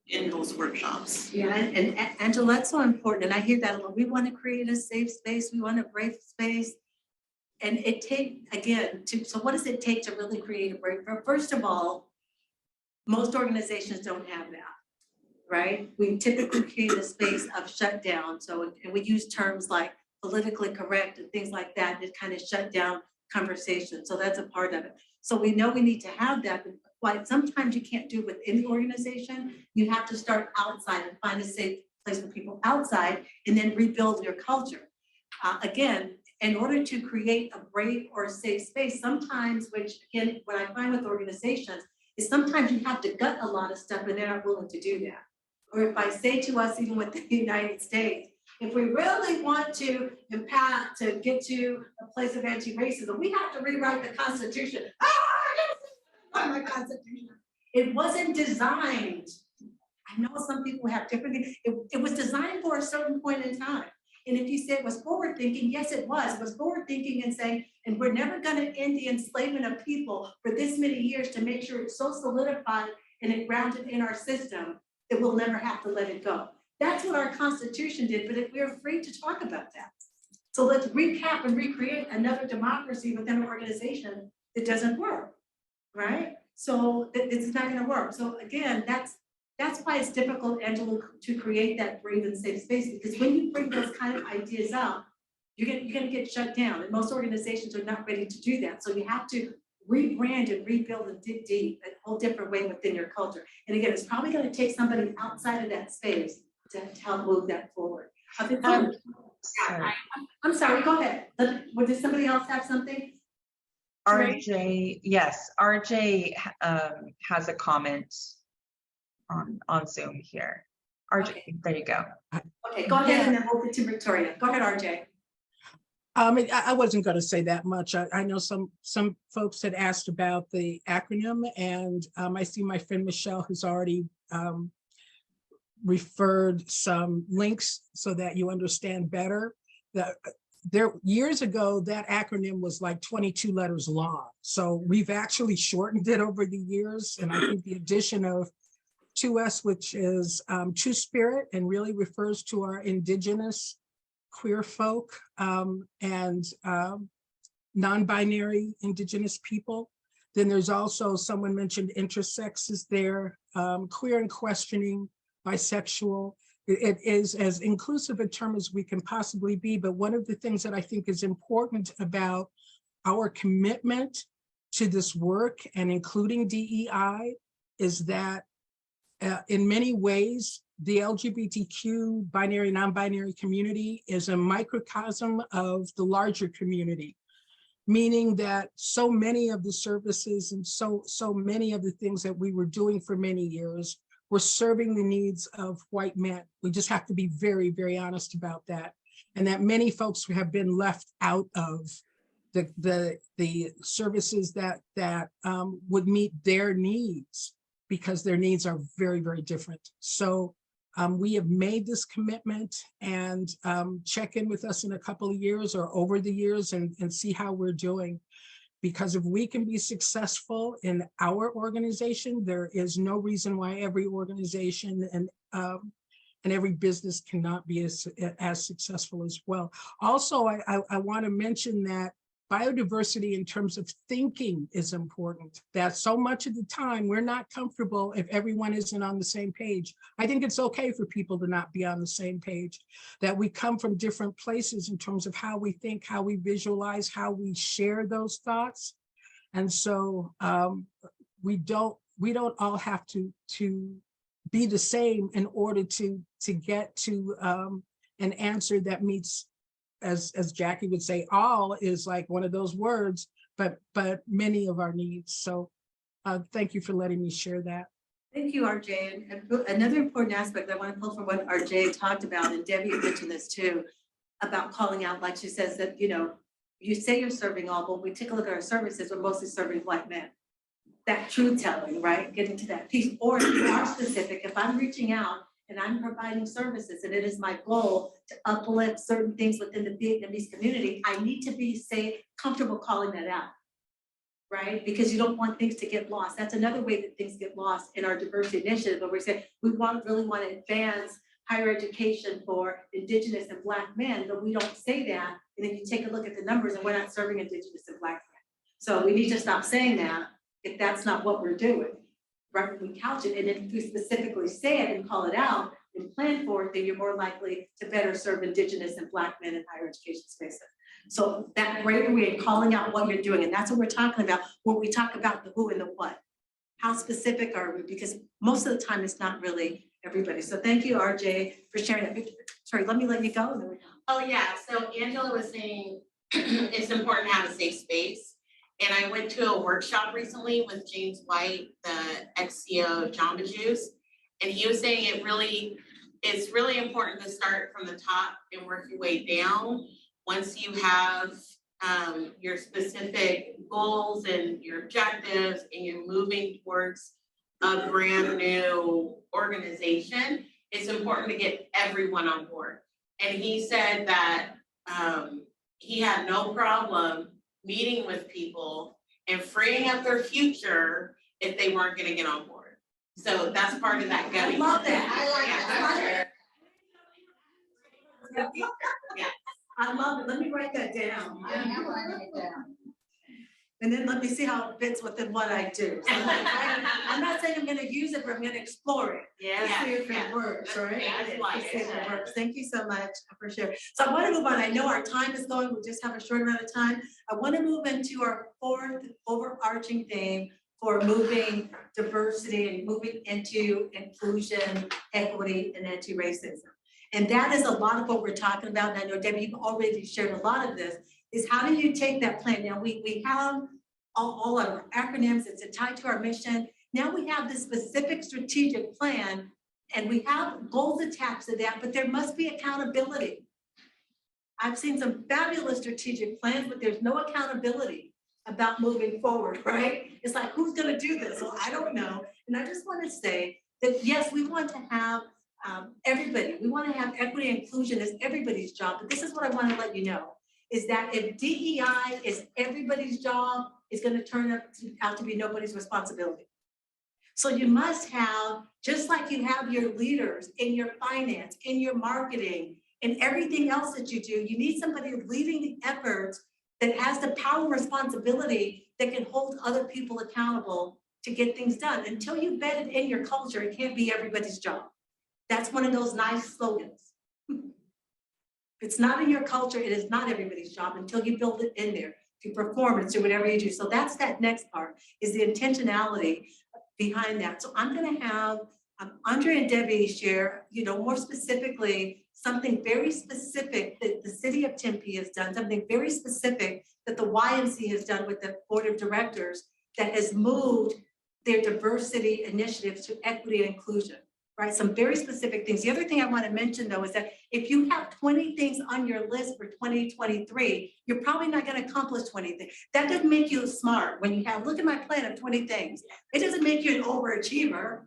G: in those workshops.
H: Yeah, and Angela, that's so important. And I hear that a lot. We want to create a safe space. We want a brave space. And it takes, again, so what does it take to really create a brave? First of all, most organizations don't have that, right? We typically create a space of shutdown. So, and we use terms like politically correct and things like that kind of shut down conversation. So that's a part of it. So we know we need to have that, but like sometimes you can't do it within the organization. You have to start outside and find a safe place for people outside and then rebuild your culture. Again, in order to create a brave or a safe space, sometimes, which again, what I find with organizations is sometimes you have to gut a lot of stuff and they're not willing to do that. Or if I say to us, even with the United States, if we really want to impact, to get to a place of anti-racism, we have to rewrite the Constitution. My Constitution. It wasn't designed. I know some people have different things. It was designed for a certain point in time. And if you say it was forward thinking, yes, it was. It was forward thinking and saying, and we're never going to end the enslavement of people for this many years to make sure it's so solidified and it grounded in our system that we'll never have to let it go. That's what our Constitution did, but if we're afraid to talk about that. So let's recap and recreate another democracy within an organization that doesn't work, right? So it's not gonna work. So again, that's why it's difficult, Angela, to create that brave and safe space, because when you bring those kind of ideas up, you're gonna get shut down, and most organizations are not ready to do that. So you have to rebrand and rebuild and dig deep a whole different way within your culture. And again, it's probably gonna take somebody outside of that space to help move that forward.
E: Sorry.
H: I'm sorry, go ahead. Did somebody else have something?
E: RJ, yes, RJ has a comment on Zoom here. RJ,
H: Okay.
E: there you go.
H: Okay, go ahead and then we'll get to Victoria. Go ahead, RJ.
O: I wasn't going to say that much. I know some folks had asked about the acronym, and I see my friend Michelle who's already referred some links so that you understand better. There years ago, that acronym was like 22 letters long. So we've actually shortened it over the years. And I think the addition of 2S, which is Two Spirit, and really refers to our indigenous queer folk and non-binary indigenous people. Then there's also, someone mentioned intersex is there, queer and questioning, bisexual. It is as inclusive a term as we can possibly be, but one of the things that I think is important about our commitment to this work and including DEI is that in many ways, the LGBTQ binary, non-binary community is a microcosm of the larger community, meaning that so many of the services and so many of the things that we were doing for many years were serving the needs of white men. We just have to be very, very honest about that. And that many folks have been left out of the services that would meet their needs, because their needs are very, very different. So we have made this commitment, and check in with us in a couple of years or over the years and see how we're doing. Because if we can be successful in our organization, there is no reason why every organization and every business cannot be as successful as well. Also, I want to mention that biodiversity in terms of thinking is important. That so much of the time we're not comfortable if everyone isn't on the same page. I think it's okay for people to not be on the same page, that we come from different places in terms of how we think, how we visualize, how we share those thoughts. And so we don't all have to be the same in order to get to an answer that meets, as Jackie would say, all is like one of those words, but many of our needs. So thank you for letting me share that.
H: Thank you, RJ. And another important aspect I want to pull from what RJ talked about, and Debbie mentioned this too, about calling out, like she says, that, you say you're serving all, but we take a look at our services, we're mostly serving white men. That truth telling, right? Getting to that piece. Or if you are specific, if I'm reaching out and I'm providing services, and it is my goal to uplift certain things within the Vietnamese community, I need to be comfortable calling that out, right? Because you don't want things to get lost. That's another way that things get lost in our diversity initiative, where we say we really want to advance higher education for Indigenous and Black men, but we don't say that. And then you take a look at the numbers and we're not serving Indigenous and Black men. So we need to stop saying that if that's not what we're doing. Right, when we couch it, and if we specifically say it and call it out and plan for it, then you're more likely to better serve Indigenous and Black men in higher education spaces. So that bravery and calling out what you're doing, and that's what we're talking about when we talk about the who and the what. How specific are we? Because most of the time it's not really everybody. So thank you, RJ, for sharing that. Sorry, let me let you go.
G: Oh yeah, so Angela was saying it's important to have a safe space. And I went to a workshop recently with James White, the ex-CEO of Jamba Juice. And he was saying it's really important to start from the top and work your way down. Once you have your specific goals and your objectives and you're moving towards a brand new organization, it's important to get everyone on board. And he said that he had no problem meeting with people and freeing up their future if they weren't going to get on board. So that's part of that gutting.
H: I love that. I like that.
G: Yeah.
H: I love it. Let me write that down.
K: I am writing it down.
H: And then let me see how it fits within what I do. So I'm not saying I'm gonna use it, but I'm gonna explore it.
A: Yeah.
H: See if it works, right?
A: Yeah, I like
H: See if it
A: it.
H: works. Thank you so much for sharing. So I want to move on. I know our time is going. We just have a short amount of time. I want to move into our fourth overarching theme for moving diversity and moving into inclusion, equity, and anti-racism. And that is a lot of what we're talking about. And I know, Debbie, you've already shared a lot of this, is how do you take that plan? Now, we have all our acronyms, it's tied to our mission. Now we have this specific strategic plan and we have goals attached to that, but there must be accountability. I've seen some fabulous strategic plans, but there's no accountability about moving forward, right? It's like, who's gonna do this? Well, I don't know. And I just wanna say that, yes, we want to have everybody. We wanna have equity and inclusion as everybody's job, but this is what I wanna let you know, is that if DEI is everybody's job, it's gonna turn out to be nobody's responsibility. So you must have, just like you have your leaders in your finance, in your marketing, and everything else that you do, you need somebody leading the efforts that has the power and responsibility that can hold other people accountable to get things done. Until you embed it in your culture, it can't be everybody's job. That's one of those nice slogans. If it's not in your culture, it is not everybody's job until you build it in there, through performance, or whatever you do. So that's that next part, is the intentionality behind that. So I'm gonna have Andre and Debbie share, more specifically, something very specific that the city of Tempe has done, something very specific that the YMC has done with the board of directors that has moved their diversity initiatives to equity and inclusion, right? Some very specific things. The other thing I want to mention though is that if you have 20 things on your list for 2023, you're probably not going to accomplish 20 things. That doesn't make you smart. When you have, look at my plan of 20 things, it doesn't make you an overachiever,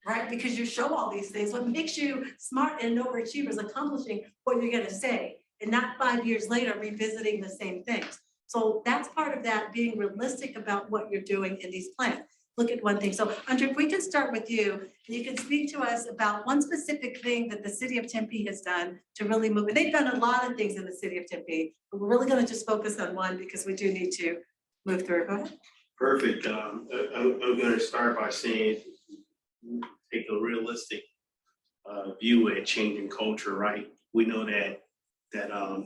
H: right? Because you show all these things. What makes you smart and an overachiever is accomplishing what you're going to say and not 5 years later revisiting the same things. So that's part of that, being realistic about what you're doing in these plans. Look at one thing. So Andre, if we can start with you, you can speak to us about one specific thing that the city of Tempe has done to really move. And they've done a lot of things in the city of Tempe, but we're really going to just focus on one because we do need to move through. Go ahead.
C: Perfect. I'm going to start by saying, take a realistic view at changing culture, right? We know that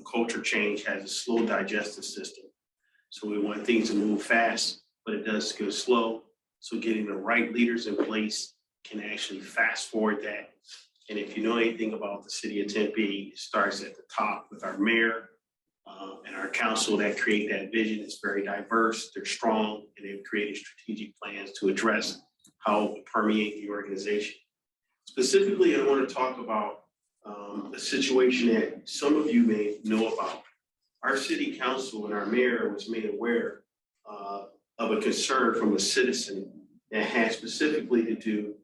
C: culture change has a slow digestive system. So we want things to move fast, but it does go slow. So getting the right leaders in place can actually fast forward that. And if you know anything about the city of Tempe, it starts at the top with our mayor and our council that create that vision. It's very diverse, they're strong, and they've created strategic plans to address how it will permeate the organization. Specifically, I want to talk about a situation that some of you may know about. Our city council and our mayor was made aware of a concern from a citizen that had specifically to do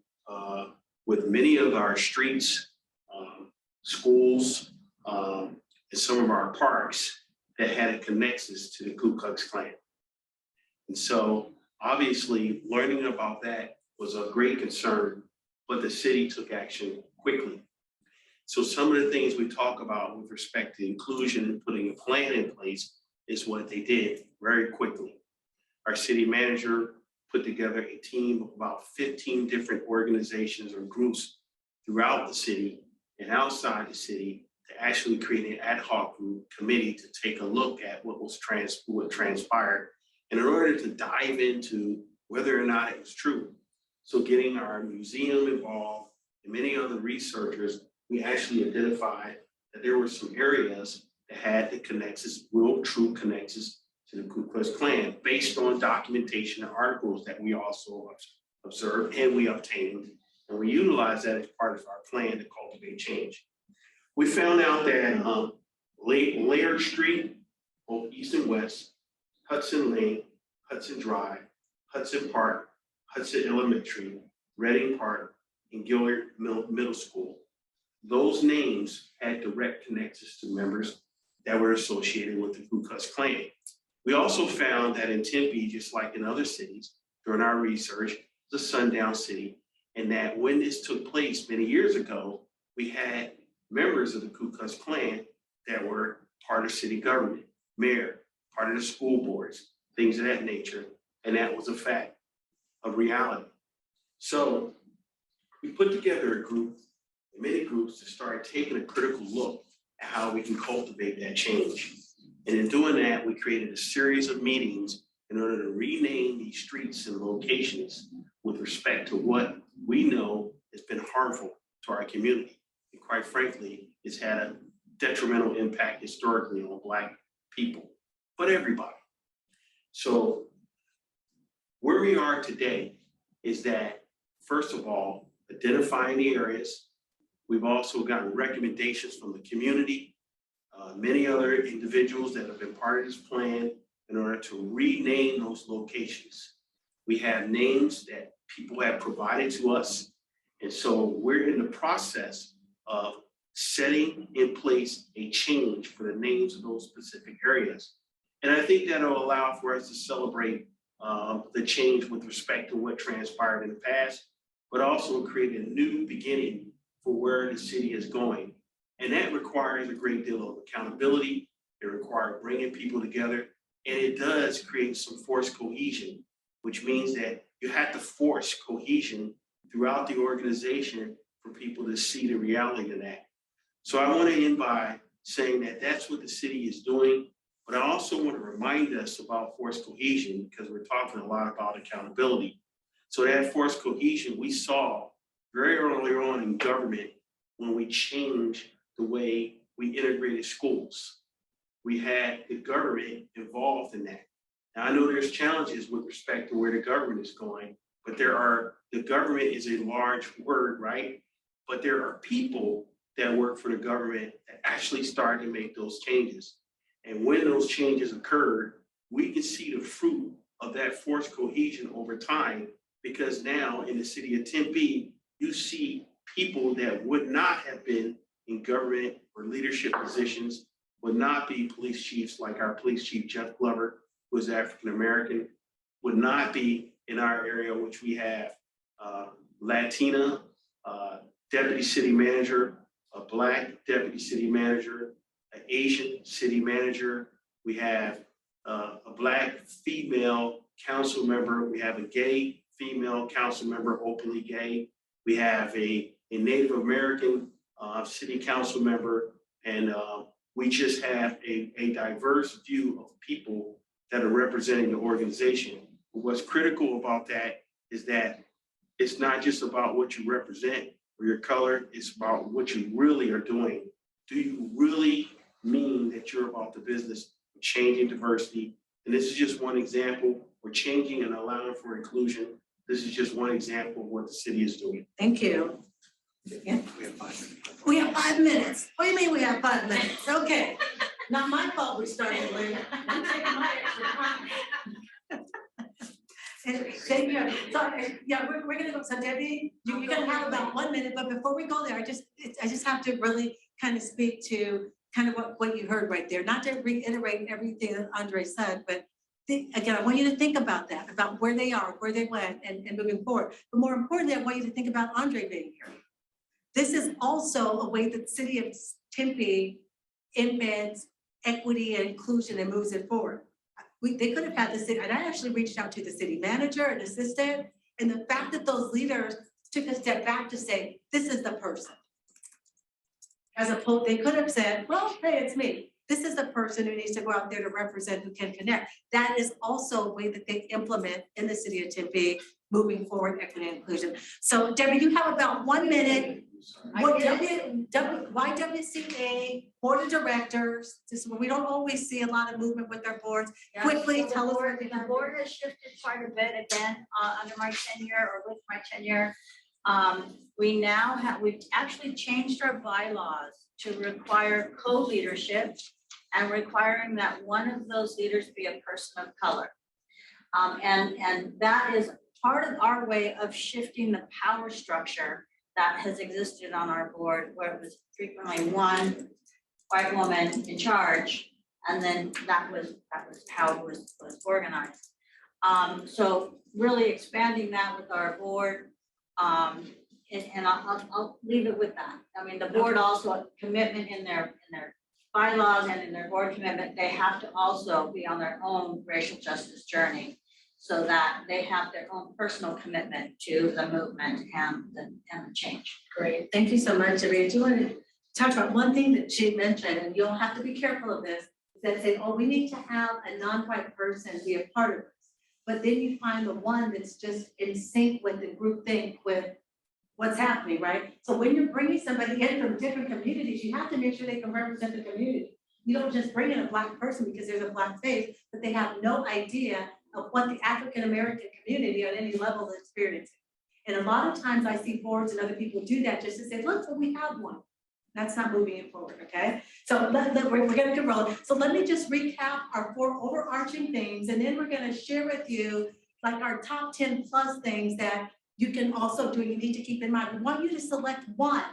C: with many of our streets, schools, and some of our parks that had a connexus to the Ku Klux Klan. And so obviously learning about that was of great concern, but the city took action quickly. So some of the things we talk about with respect to inclusion and putting a plan in place is what they did very quickly. Our city manager put together a team of about 15 different organizations or groups throughout the city and outside the city to actually create an ad hoc group committee to take a look at what transpired in order to dive into whether or not it was true. So getting our museum involved and many other researchers, we actually identified that there were some areas that had the connexus, real true connexus to the Ku Klux Klan based on documentation and articles that we also observed and we obtained. And we utilized that as part of our plan to cultivate change. We found out that Laird Street, both east and west, Hudson Lane, Hudson Drive, Hudson Park, Hudson Elementary, Reading Park, and Gillard Middle School. Those names had direct connections to members that were associated with the Ku Klux Klan. We also found that in Tempe, just like in other cities, during our research, it's a sundown city, and that when this took place many years ago, we had members of the Ku Klux Klan that were part of city government, mayor, part of the school boards, things of that nature. And that was a fact, a reality. So we put together a group, many groups, to start taking a critical look at how we can cultivate that change. And in doing that, we created a series of meetings in order to rename these streets and locations with respect to what we know has been harmful to our community. And quite frankly, it's had a detrimental impact historically on Black people, but everybody. So where we are today is that, first of all, identifying the areas. We've also gotten recommendations from the community, many other individuals that have been part of this plan in order to rename those locations. We have names that people have provided to us. And so we're in the process of setting in place a change for the names of those specific areas. And I think that'll allow for us to celebrate the change with respect to what transpired in the past, but also create a new beginning for where the city is going. And that requires a great deal of accountability. It requires bringing people together, and it does create some forced cohesion, which means that you have to force cohesion throughout the organization for people to see the reality of that. So I want to end by saying that that's what the city is doing, but I also want to remind us about forced cohesion because we're talking a lot about accountability. So that forced cohesion we saw very early on in government when we changed the way we integrated schools. We had the government involved in that. Now I know there's challenges with respect to where the government is going, but the government is a large word, right? But there are people that work for the government that actually started to make those changes. And when those changes occurred, we can see the fruit of that forced cohesion over time, because now in the city of Tempe, you see people that would not have been in government or leadership positions, would not be police chiefs like our police chief, Jeff Glover, who is African-American, would not be in our area, which we have Latina deputy city manager, a Black deputy city manager, an Asian city manager. We have a Black female council member. We have a gay female council member, openly gay. We have a Native American city council member, and we just have a diverse view of people that are representing the organization. But what's critical about that is that it's not just about what you represent or your color, it's about what you really are doing. Do you really mean that you're about the business of changing diversity? And this is just one example. We're changing and allowing for inclusion. This is just one example of what the city is doing.
H: Thank you. Yeah. We have 5 minutes. What do you mean we have 5 minutes? Okay. Not my fault we started late. Thank you. Sorry. Yeah, we're gonna go. So Debbie, you're gonna have about 1 minute, but before we go there, I just have to really kind of speak to kind of what you heard right there. Not to reiterate everything that Andre said, but again, I want you to think about that, about where they are, where they went, and moving forward. But more importantly, I want you to think about Andre being here. This is also a way that the city of Tempe embeds equity and inclusion and moves it forward. They could have had the city, and I actually reached out to the city manager and assistant, and the fact that those leaders took a step back to say, this is the person. As opposed, they could have said, well, hey, it's me. This is the person who needs to go out there to represent, who can connect. That is also a way that they implement in the city of Tempe, moving forward equity and inclusion. So Debbie, you have about 1 minute. What YWCA, board of directors, this, we don't always see a lot of movement with their boards.
K: Yeah,
H: Quickly
K: so
H: tell us.
K: the board has shifted quite a bit again, under my tenure or with my tenure. We've actually changed our bylaws to require co-leadership and requiring that one of those leaders be a person of color. And that is part of our way of shifting the power structure that has existed on our board, where it was frequently one white woman in charge, and then that was how it was organized. So really expanding that with our board, and I'll leave it with that. I mean, the board also a commitment in their bylaws and in their board commitment, they have to also be on their own racial justice journey so that they have their own personal commitment to the movement and the change.
H: Great, thank you so much, Maria. Do you want to talk about one thing that she mentioned, and you'll have to be careful of this, that said, oh, we need to have a non-white person be a part of this. But then you find the one that's just in sync with the group think with what's happening, right? So when you're bringing somebody in from different communities, you have to make sure they can represent the community. You don't just bring in a Black person because there's a Black face, but they have no idea of what the African-American community on any level is experiencing. And a lot of times I see boards and other people do that just to say, look, we have one. That's not moving it forward, okay? So we're gonna get rolling. So let me just recap our 4 overarching things, and then we're gonna share with you like our top 10 plus things that you can also do, you need to keep in mind. We want you to select one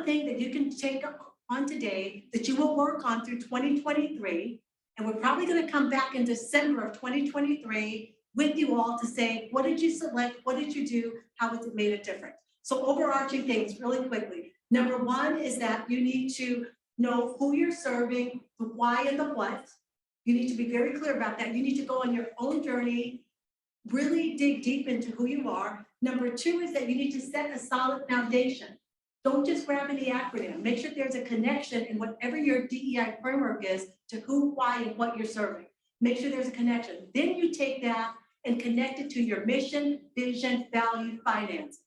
H: thing that you can take on today that you will work on through 2023. And we're probably gonna come back in December of 2023 with you all to say, what did you select? What did you do? How has it made a difference? So overarching things really quickly. Number 1 is that you need to know who you're serving, the why and the what. You need to be very clear about that. You need to go on your own journey, really dig deep into who you are. Number 2 is that you need to set a solid foundation. Don't just grab any acronym. Make sure there's a connection in whatever your DEI framework is to who, why, and what you're serving. Make sure there's a connection. Then you take that and connect it to your mission, vision, value, finances.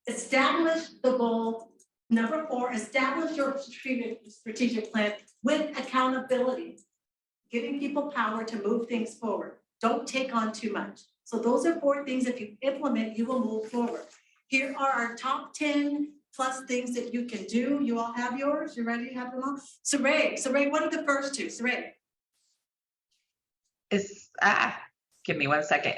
H: Establish the goal. Number 4, establish your strategic plan with accountability, giving people power to move things forward. Don't take on too much. So those are 4 things, if you implement, you will move forward. Here are our top 10 plus things that you can do. You all have yours? You ready to have them all? Saray, what are the first 2? Saray.
E: Give me 1 second.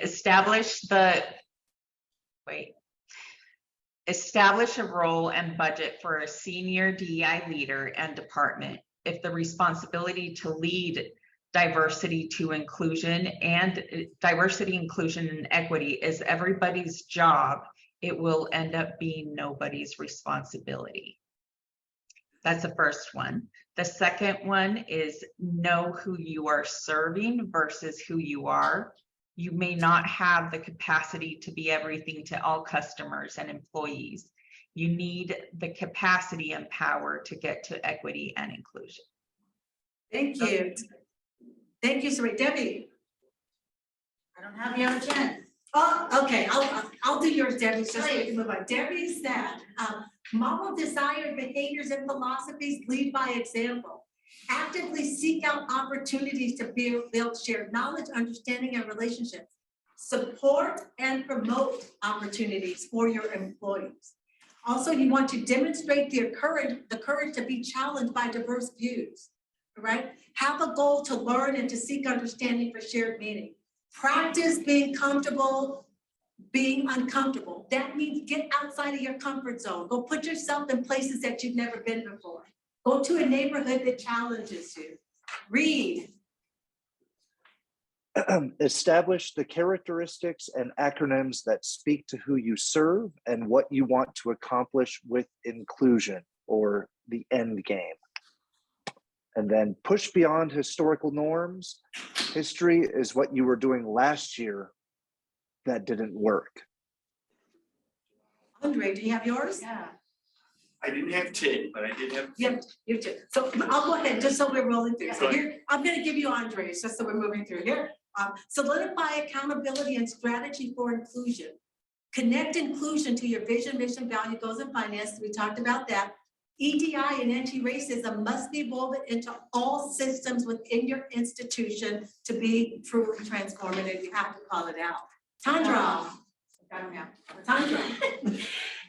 E: Establish a role and budget for a senior DEI leader and department. If the responsibility to lead diversity, inclusion, and equity is everybody's job, it will end up being nobody's responsibility. That's the first one. The second one is know who you are serving versus who you are. You may not have the capacity to be everything to all customers and employees. You need the capacity and power to get to equity and inclusion.
H: Thank you. Thank you, Saray. Debbie.
K: I don't have the other 10.
H: Oh, okay, I'll do yours, Debbie, just so we can move on. Debbie said, model desired behaviors and philosophies, lead by example. Actively seek out opportunities to build shared knowledge, understanding, and relationships. Support and promote opportunities for your employees. Also, you want to demonstrate the courage to be challenged by diverse views, right? Have a goal to learn and to seek understanding for shared meaning. Practice being comfortable, being uncomfortable. That means get outside of your comfort zone. Go put yourself in places that you've never been before. Go to a neighborhood that challenges you. Read.
N: Establish the characteristics and acronyms that speak to who you serve and what you want to accomplish with inclusion, or the end game. And then push beyond historical norms. History is what you were doing last year that didn't work.
H: Andre, do you have yours?
K: Yeah.
C: I didn't have 10, but I did have.
H: Yep, you too. So I'll go ahead, just so we're rolling through. So here, I'm gonna give you Andre's, just so we're moving through here. Solidify accountability and strategy for inclusion. Connect inclusion to your vision, mission, value, goals, and finances. We talked about that. EDI and anti-racism must be woven into all systems within your institution to be truly transformative. You have to call it out. Tandra. Tandra.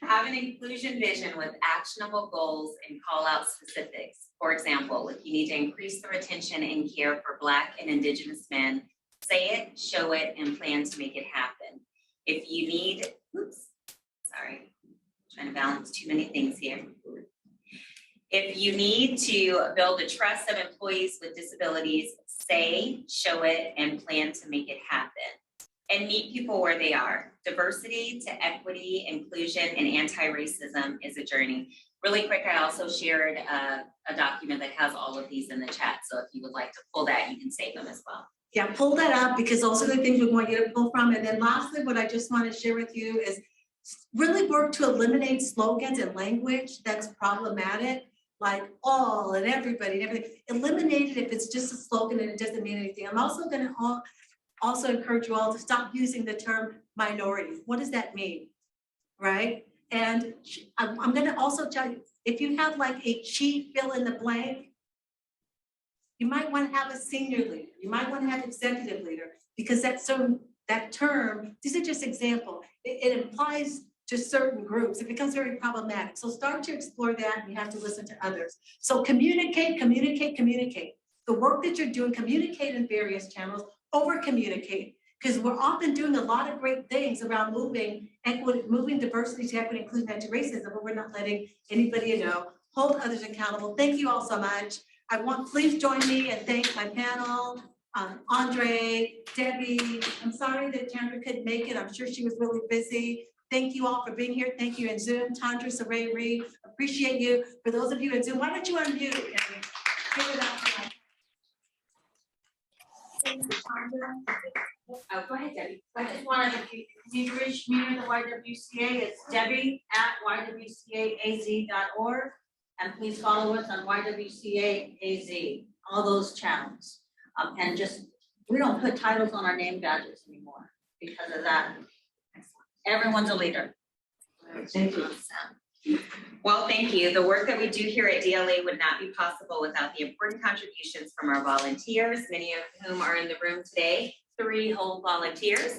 A: Have an inclusion vision with actionable goals and call out specifics. For example, if you need to increase the retention and care for Black and Indigenous men, say it, show it, and plan to make it happen. If you need, trying to balance too many things here. If you need to build the trust of employees with disabilities, say, show it, and plan to make it happen. and meet people where they are. Diversity to equity, inclusion, and anti-racism is a journey. Really quick, I also shared a document that has all of these in the chat. So if you would like to pull that, you can save them as well.
H: Yeah, pull that up because those are the things we want you to pull from. And then lastly, what I just want to share with you is really work to eliminate slogans and language that's problematic, like all and everybody and everything. Eliminate it if it's just a slogan and it doesn't mean anything. I'm also going to also encourage you all to stop using the term minority. What does that mean? Right? And I'm going to also tell you, if you have like a chief fill in the blank, you might want to have a senior leader. You might want to have executive leader because that term, these are just examples. It implies to certain groups. It becomes very problematic. So start to explore that and you have to listen to others. So communicate, communicate, communicate. The work that you're doing, communicate in various channels, over communicate. Because we're often doing a lot of great things around moving equity, moving diversity to equity, inclusion, anti-racism, but we're not letting anybody know, hold others accountable. Thank you all so much. Please join me and thank my panel, Andre, Debbie. I'm sorry that Chandra couldn't make it. I'm sure she was really busy. Thank you all for being here. Thank you in Zoom, Tandra, Saray, Reed. Appreciate you. For those of you in Zoom, why don't you unmute and give it up? Thank you, Tandra.
K: Oh, go ahead, Debbie. I just wanted, if you need to reach me in the YWCA, it's Debbie@ywcaaz.org. And please follow us on YWCA-AZ, all those channels. And just, we don't put titles on our name badges anymore because of that. Everyone's a leader.
A: Thank you. Well, thank you. The work that we do here at DLA would not be possible without the important contributions from our volunteers, many of whom are in the room today. 3 whole volunteers.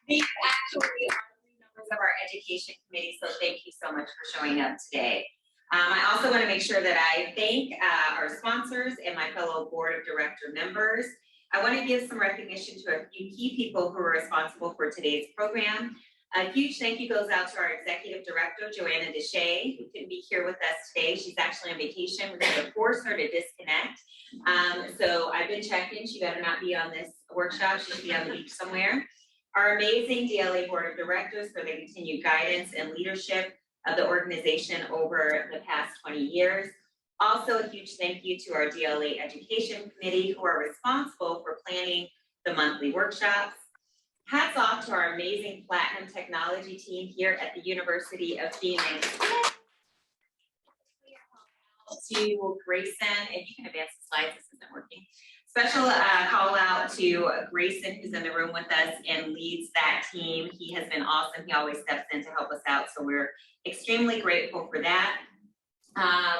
A: These actually are 3 members of our education committee, so thank you so much for showing up today. I also want to make sure that I thank our sponsors and my fellow board of director members. I want to give some recognition to a few key people who are responsible for today's program. A huge thank you goes out to our executive director, Joanna Deshay, who couldn't be here with us today. She's actually on vacation. We're going to force her to disconnect. So I've been checking. She better not be on this workshop. She should be on the beach somewhere. Our amazing DLA board of directors for their continued guidance and leadership of the organization over the past 20 years. Also, a huge thank you to our DLA education committee who are responsible for planning the monthly workshops. Hats off to our amazing Platinum technology team here at the University of Phoenix. To Grayson, if you can advance the slides, this isn't working. Special call out to Grayson, who's in the room with us and leads that team. He has been awesome. He always steps in to help us out. So we're extremely grateful for that.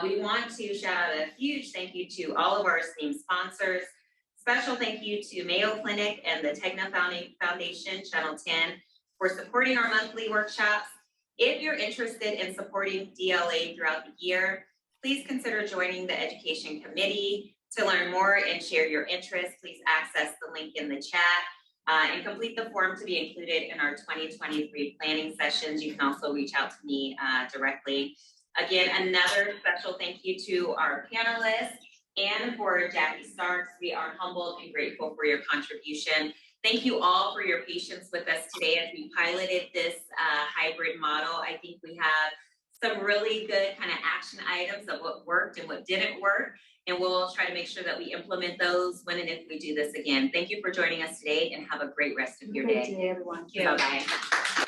A: We want to shout out a huge thank you to all of our esteemed sponsors. Special thank you to Mayo Clinic and the Tegna Foundation, Channel 10, for supporting our monthly workshops. If you're interested in supporting DLA throughout the year, please consider joining the education committee. To learn more and share your interests, please access the link in the chat and complete the form to be included in our 2023 planning sessions. You can also reach out to me directly. Again, another special thank you to our panelists and for Jackie Starks. We are humbled and grateful for your contribution. Thank you all for your patience with us today as we piloted this hybrid model. I think we have some really good kind of action items of what worked and what didn't work. And we'll try to make sure that we implement those when and if we do this again. Thank you for joining us today and have a great rest of your day.
H: Good day, everyone.
A: Bye-bye.